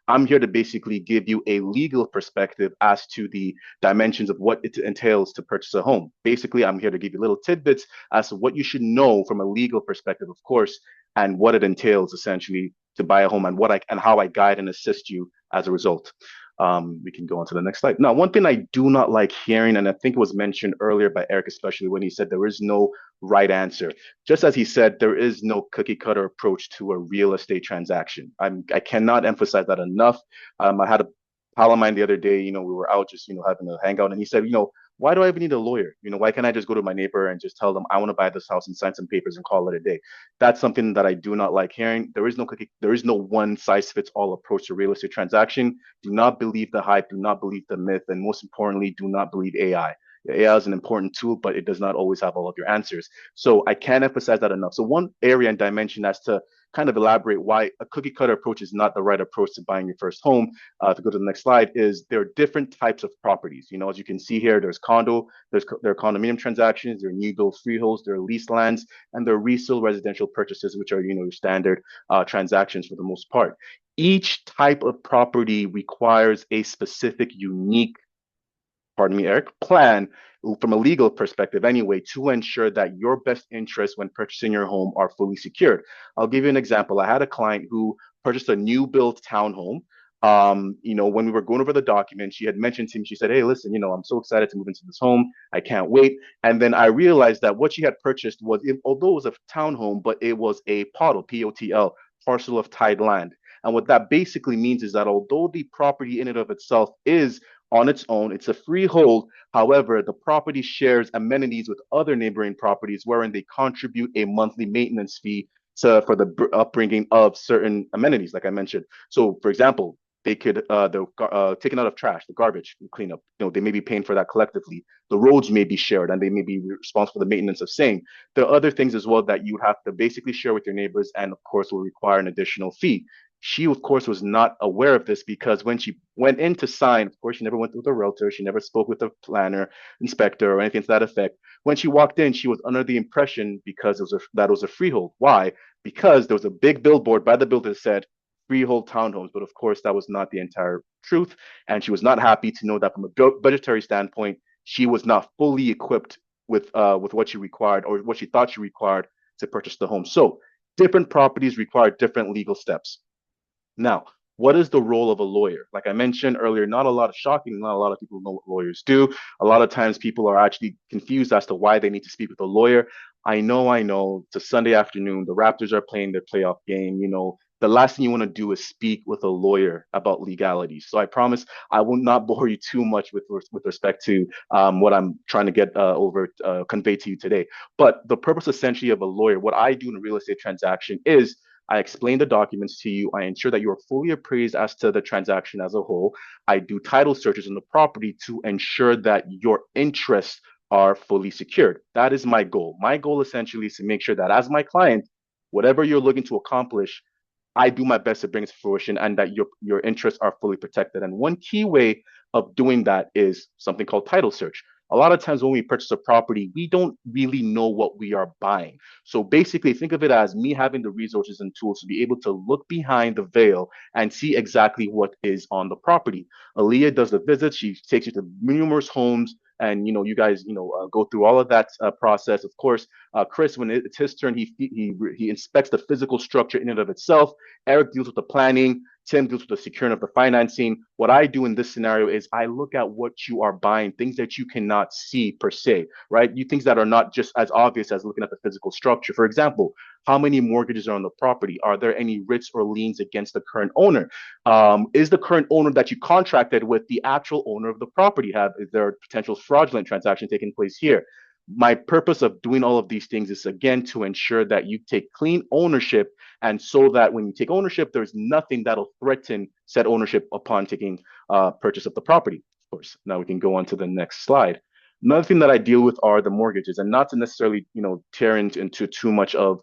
I'm here to basically give you a legal perspective as to the dimensions of what it entails to purchase a home. Basically, I'm here to give you little tidbits as to what you should know from a legal perspective, of course, and what it entails essentially to buy a home and how I guide and assist you as a result. We can go on to the next slide. Now, one thing I do not like hearing, and I think it was mentioned earlier by Eric, especially when he said there is no right answer. Just as he said, there is no cookie cutter approach to a real estate transaction. I cannot emphasize that enough. I had a pal of mine the other day, we were out just, having a hangout, and he said, why do I even need a lawyer? Why can't I just go to my neighbor and just tell them I want to buy this house and sign some papers and call it a day? That's something that I do not like hearing. There is no one size fits all approach to real estate transaction. Do not believe the hype. Do not believe the myth. And most importantly, do not believe AI. AI is an important tool, but it does not always have all of your answers. So I can't emphasize that enough. So one area and dimension as to kind of elaborate why a cookie cutter approach is not the right approach to buying your first home, to go to the next slide, is there are different types of properties. As you can see here, there are condominium transactions, there are new build freeholds, there are leased lands, and there are resale residential purchases, which are, your standard transactions for the most part. Each type of property requires a specific, unique, pardon me, Eric, plan from a legal perspective anyway, to ensure that your best interests when purchasing your home are fully secured. I'll give you an example. I had a client who purchased a new built townhome. When we were going over the documents, she had mentioned to me, she said, hey, listen, I'm so excited to move into this home. I can't wait. And then I realized that what she had purchased was, although it was a townhome, but it was a POTL, P-O-T-L, parcel of tied land. And what that basically means is that although the property in and of itself is on its own, it's a freehold. However, the property shares amenities with other neighboring properties wherein they contribute a monthly maintenance fee for the upbringing of certain amenities, like I mentioned. So, for example, they could taking out of trash, the garbage cleanup. They may be paying for that collectively. The roads may be shared, and they may be responsible for the maintenance of same. There are other things as well that you have to basically share with your neighbors, and of course will require an additional fee. She, of course, was not aware of this because when she went in to sign, of course, she never went with a realtor. She never spoke with a planner, inspector, or anything to that effect. When she walked in, she was under the impression because that was a freehold. Why? Because there was a big billboard by the builder that said freehold townhomes. But of course, that was not the entire truth. And she was not happy to know that from a budgetary standpoint, she was not fully equipped with what she required or what she thought she required to purchase the home. So different properties require different legal steps. Now, what is the role of a lawyer? Like I mentioned earlier, not a lot of people know what lawyers do. A lot of times people are actually confused as to why they need to speak with a lawyer. I know. It's a Sunday afternoon. The Raptors are playing their playoff game. The last thing you want to do is speak with a lawyer about legalities. So I promise I will not bore you too much with respect to what I'm trying to get convey to you today. But the purpose essentially of a lawyer, what I do in a real estate transaction is I explain the documents to you. I ensure that you are fully appraised as to the transaction as a whole. I do title searches on the property to ensure that your interests are fully secured. That is my goal. My goal essentially is to make sure that as my client, whatever you're looking to accomplish, I do my best to bring it to fruition and that your interests are fully protected. And one key way of doing that is something called title search. A lot of times when we purchase a property, we don't really know what we are buying. So basically, think of it as me having the resources and tools to be able to look behind the veil and see exactly what is on the property. Aaliyah does the visits. She takes you to numerous homes, and you guys go through all of that process. Of course, Chris, when it's his turn, he inspects the physical structure in and of itself. Eric deals with the planning. Tim deals with the securing of the financing. What I do in this scenario is I look at what you are buying, things that you cannot see per se, right? Things that are not just as obvious as looking at the physical structure. For example, how many mortgages are on the property? Are there any writs or liens against the current owner? Is the current owner that you contracted with the actual owner of the property? Is there a potential fraudulent transaction taking place here? My purpose of doing all of these things is again to ensure that you take clean ownership, and so that when you take ownership, there's nothing that'll threaten said ownership upon taking purchase of the property. Of course, now we can go on to the next slide. Another thing that I deal with are the mortgages, and not to necessarily tear into too much of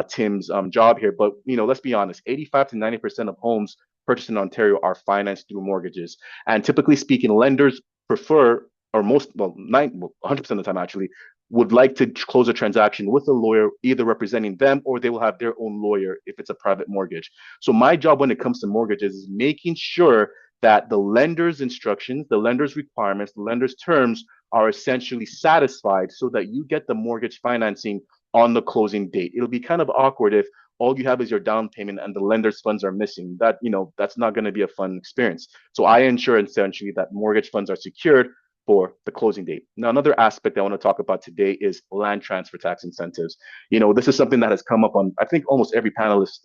Tim's job here, but let's be honest, 85 to 90% of homes purchased in Ontario are financed through mortgages, and typically speaking, lenders prefer, or most, well, 100% of the time actually, would like to close a transaction with a lawyer, either representing them or they will have their own lawyer if it's a private mortgage. So my job when it comes to mortgages is making sure that the lender's instructions, the lender's requirements, the lender's terms are essentially satisfied so that you get the mortgage financing on the closing date. It'll be kind of awkward if all you have is your down payment and the lender's funds are missing. That's not going to be a fun experience. So I ensure essentially that mortgage funds are secured for the closing date. Now, another aspect I want to talk about today is land transfer tax incentives. This is something that has come up on, I think almost every panelist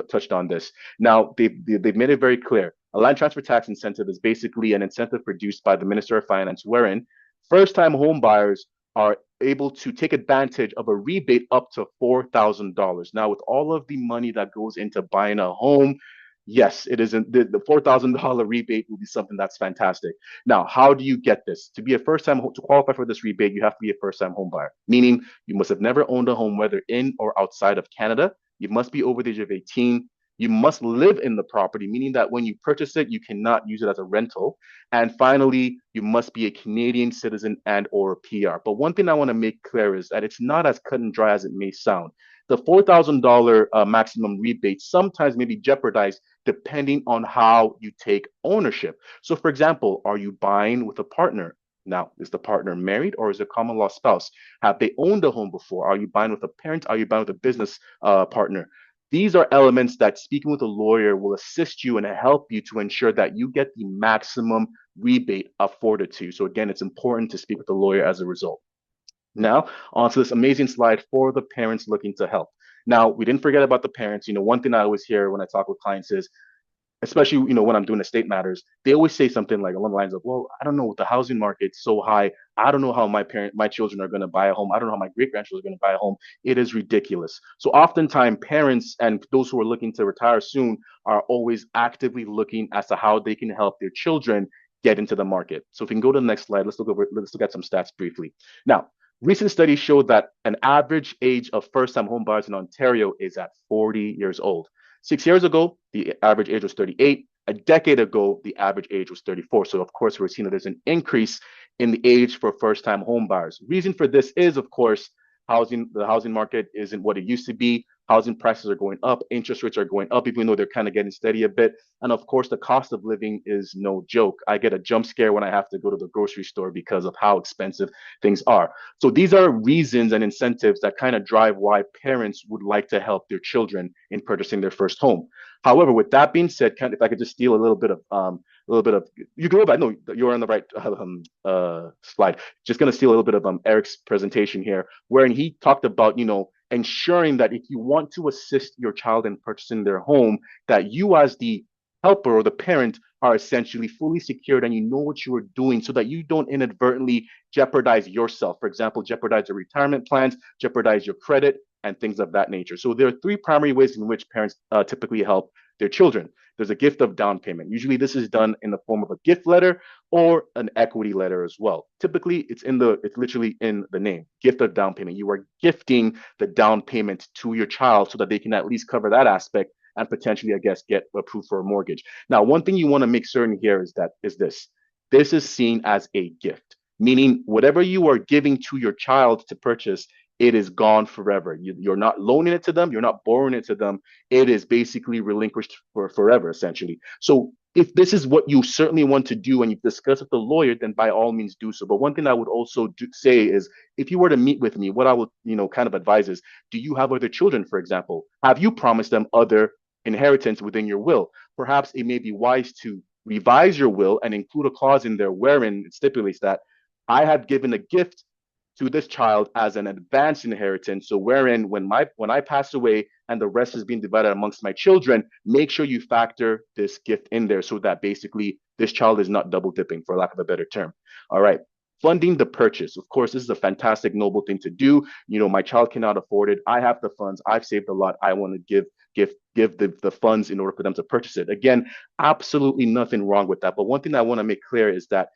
touched on this. Now, they've made it very clear. A land transfer tax incentive is basically an incentive produced by the Minister of Finance, wherein first-time home buyers are able to take advantage of a rebate up to $4,000. Now, with all of the money that goes into buying a home, yes, it isn't the $4,000 rebate will be something that's fantastic. Now, how do you get this? To qualify for this rebate, you have to be a first-time home buyer, meaning you must have never owned a home, whether in or outside of Canada. You must be over the age of 18. You must live in the property, meaning that when you purchase it, you cannot use it as a rental. And finally, you must be a Canadian citizen and or a PR. But one thing I want to make clear is that it's not as cut and dry as it may sound. The $4,000 maximum rebate sometimes may be jeopardized depending on how you take ownership. So for example, are you buying with a partner? Now, is the partner married or is it a common law spouse? Have they owned a home before? Are you buying with a parent? Are you buying with a business partner? These are elements that speaking with a lawyer will assist you and help you to ensure that you get the maximum rebate afforded to you. So again, it's important to speak with a lawyer as a result. Now, onto this amazing slide for the parents looking to help. Now, we didn't forget about the parents. One thing I always hear when I talk with clients is, especially, when I'm doing estate matters, they always say something like along the lines of, well, I don't know, with the housing market's so high, I don't know how my children are going to buy a home. I don't know how my great grandchildren are going to buy a home. It is ridiculous. So oftentimes parents and those who are looking to retire soon are always actively looking as to how they can help their children get into the market. So if we can go to the next slide, let's look at some stats briefly. Now, recent studies show that an average age of first-time home buyers in Ontario is at 40 years old. 6 years ago, the average age was 38. A decade ago, the average age was 34. So of course, we're seeing that there's an increase in the age for first-time home buyers. Reason for this is, of course, the housing market isn't what it used to be. Housing prices are going up, interest rates are going up, even though they're kind of getting steady a bit. And of course, the cost of living is no joke. I get a jump scare when I have to go to the grocery store because of how expensive things are. So these are reasons and incentives that kind of drive why parents would like to help their children in purchasing their first home. However, with that being said, if I could just steal a little bit of, you can go back. No, you're on the right slide. Just going to steal a little bit of Eric's presentation here, wherein he talked about, ensuring that if you want to assist your child in purchasing their home, that you as the helper or the parent are essentially fully secured and you know what you are doing so that you don't inadvertently jeopardize yourself. For example, jeopardize your retirement plans, jeopardize your credit, and things of that nature. So there are three primary ways in which parents typically help their children. There's a gift of down payment. Usually this is done in the form of a gift letter or an equity letter as well. Typically it's literally in the name, gift of down payment. You are gifting the down payment to your child so that they can at least cover that aspect and potentially, I guess, get approved for a mortgage. Now, one thing you want to make certain here is this. This is seen as a gift, meaning whatever you are giving to your child to purchase, it is gone forever. You're not loaning it to them. You're not borrowing it to them. It is basically relinquished for forever, essentially. So if this is what you certainly want to do and you've discussed with the lawyer, then by all means do so. But one thing I would also say is, if you were to meet with me, what I would, kind of advise is, do you have other children, for example? Have you promised them other inheritance within your will? Perhaps it may be wise to revise your will and include a clause in there wherein it stipulates that I have given a gift to this child as an advanced inheritance. So wherein when I pass away and the rest is being divided amongst my children, make sure you factor this gift in there so that basically this child is not double dipping, for lack of a better term. All right. Funding the purchase. Of course, this is a fantastic, noble thing to do. My child cannot afford it. I have the funds. I've saved a lot. I want to give the funds in order for them to purchase it. Again, absolutely nothing wrong with that. But one thing I want to make clear is that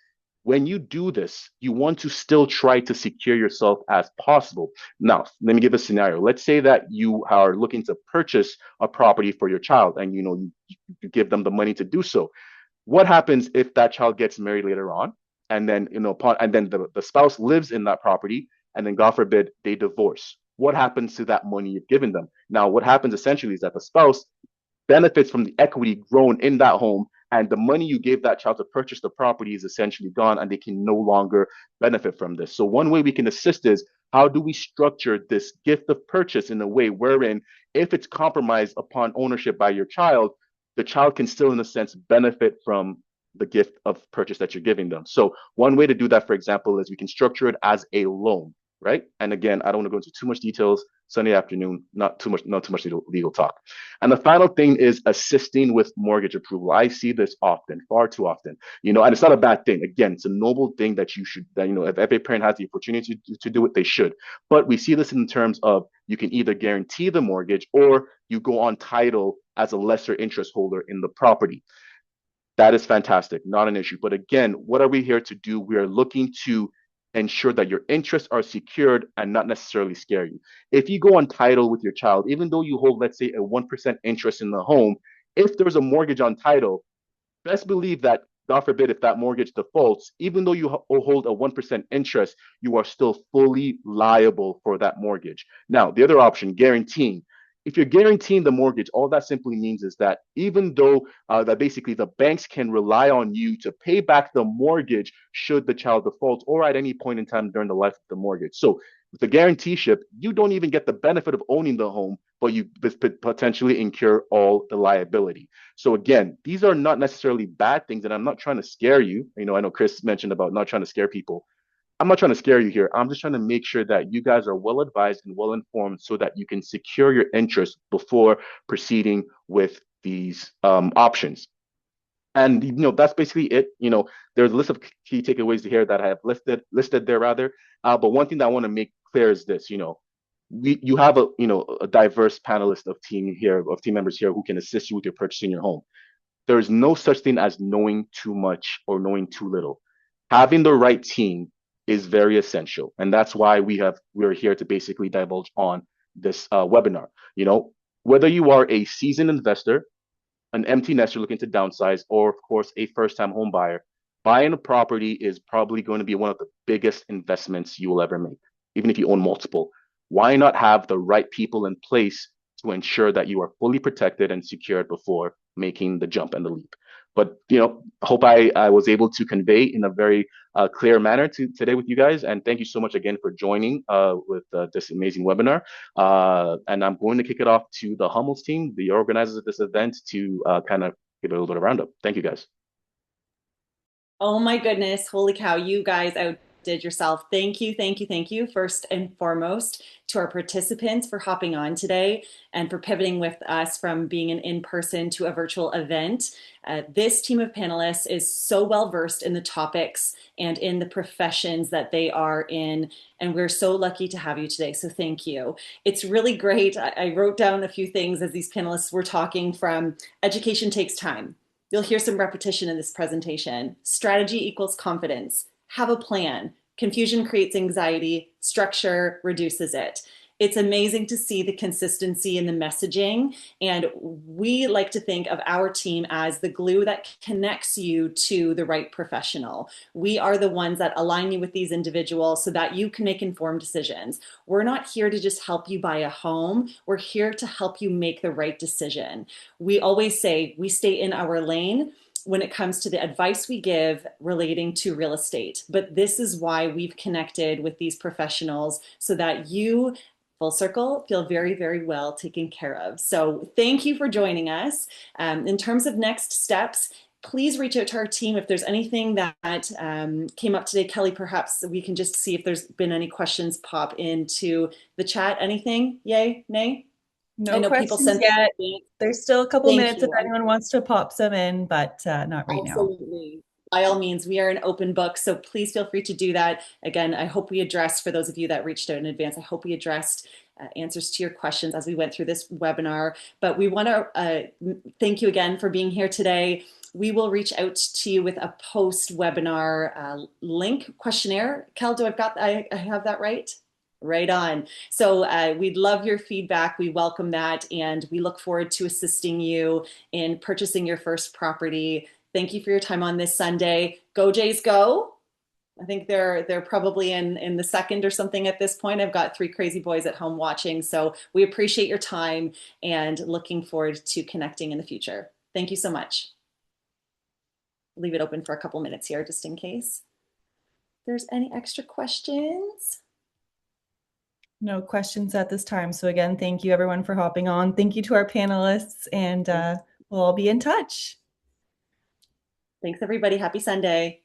when you do this, you want to still try to secure yourself as possible. Now, let me give a scenario. Let's say that you are looking to purchase a property for your child and you give them the money to do so. What happens if that child gets married later on and then the spouse lives in that property and then, God forbid, they divorce? What happens to that money you've given them? Now, what happens essentially is that the spouse benefits from the equity grown in that home, and the money you gave that child to purchase the property is essentially gone, and they can no longer benefit from this. So one way we can assist is, how do we structure this gift of purchase in a way wherein if it's compromised upon ownership by your child, the child can still, in a sense, benefit from the gift of purchase that you're giving them. So one way to do that, for example, is we can structure it as a loan, right? And again, I don't want to go into too much details. Sunday afternoon, not too much legal talk. And the final thing is assisting with mortgage approval. I see this often, far too often, and it's not a bad thing. Again, it's a noble thing that if every parent has the opportunity to do it, they should. But we see this in terms of, you can either guarantee the mortgage or you go on title as a lesser interest holder in the property. That is fantastic, not an issue. But again, what are we here to do? We are looking to ensure that your interests are secured and not necessarily scare you. If you go on title with your child, even though you hold, let's say, a 1% interest in the home, if there's a mortgage on title, best believe that, God forbid, if that mortgage defaults, even though you hold a 1% interest, you are still fully liable for that mortgage. Now, the other option, guaranteeing. If you're guaranteeing the mortgage, all that simply means is that even though that basically the banks can rely on you to pay back the mortgage should the child default or at any point in time during the life of the mortgage. So with the guaranteeship, you don't even get the benefit of owning the home, but you potentially incur all the liability. So again, these are not necessarily bad things, and I'm not trying to scare you. I know Chris mentioned about not trying to scare people. I'm not trying to scare you here. I'm just trying to make sure that you guys are well advised and well informed so that you can secure your interest before proceeding with these options. And that's basically it. There's a list of key takeaways here that I have listed there rather. But one thing that I want to make clear is this. You have a diverse panelist of team members here who can assist you with your purchasing your home. There is no such thing as knowing too much or knowing too little. Having the right team is very essential. And that's why we're here to basically divulge on this webinar. Whether you are a seasoned investor, an empty nester looking to downsize, or of course, a first-time home buyer, buying a property is probably going to be one of the biggest investments you will ever make, even if you own multiple. Why not have the right people in place to ensure that you are fully protected and secured before making the jump and the leap? But hope I was able to convey in a very clear manner today with you guys. And thank you so much again for joining with this amazing webinar. And I'm going to kick it off to the Hummels team, the organizers of this event, to kind of give it a little bit of roundup. Thank you guys. Oh my goodness, holy cow, you guys did yourself. Thank you, thank you, thank you, first and foremost, to our participants for hopping on today and for pivoting with us from being an in-person to a virtual event. This team of panelists is so well versed in the topics and in the professions that they are in, and we're so lucky to have you today, so thank you. It's really great. I wrote down a few things as these panelists were talking, from education takes time. You'll hear some repetition in this presentation. Strategy equals confidence. Have a plan. Confusion creates anxiety. Structure reduces it. It's amazing to see the consistency in the messaging. And we like to think of our team as the glue that connects you to the right professional. We are the ones that align you with these individuals so that you can make informed decisions. We're not here to just help you buy a home. We're here to help you make the right decision. We always say we stay in our lane when it comes to the advice we give relating to real estate. But this is why we've connected with these professionals, so that you, full circle, feel very, very well taken care of. So thank you for joining us. In terms of next steps, please reach out to our team if there's anything that came up today. Kelly, perhaps we can just see if there's been any questions pop into the chat. Anything? Yay? Nay? No questions yet. There's still a couple minutes if anyone wants to pop some in, but not right now. Absolutely. By all means, we are an open book, so please feel free to do that. Again, I hope we addressed, for those of you that reached out in advance, I hope we addressed answers to your questions as we went through this webinar. But we want to thank you again for being here today. We will reach out to you with a post-webinar link questionnaire. Kel, I have that right? Right on. So we'd love your feedback. We welcome that. And we look forward to assisting you in purchasing your first property. Thank you for your time on this Sunday. Go Jays, go. I think they're probably in the second or something at this point. I've got 3 crazy boys at home watching. So we appreciate your time and looking forward to connecting in the future. Thank you so much. Leave it open for a couple minutes here, just in case there's any extra questions. No questions at this time. So again, thank you everyone for hopping on. Thank you to our panelists, and we'll all be in touch. Thanks everybody. Happy Sunday.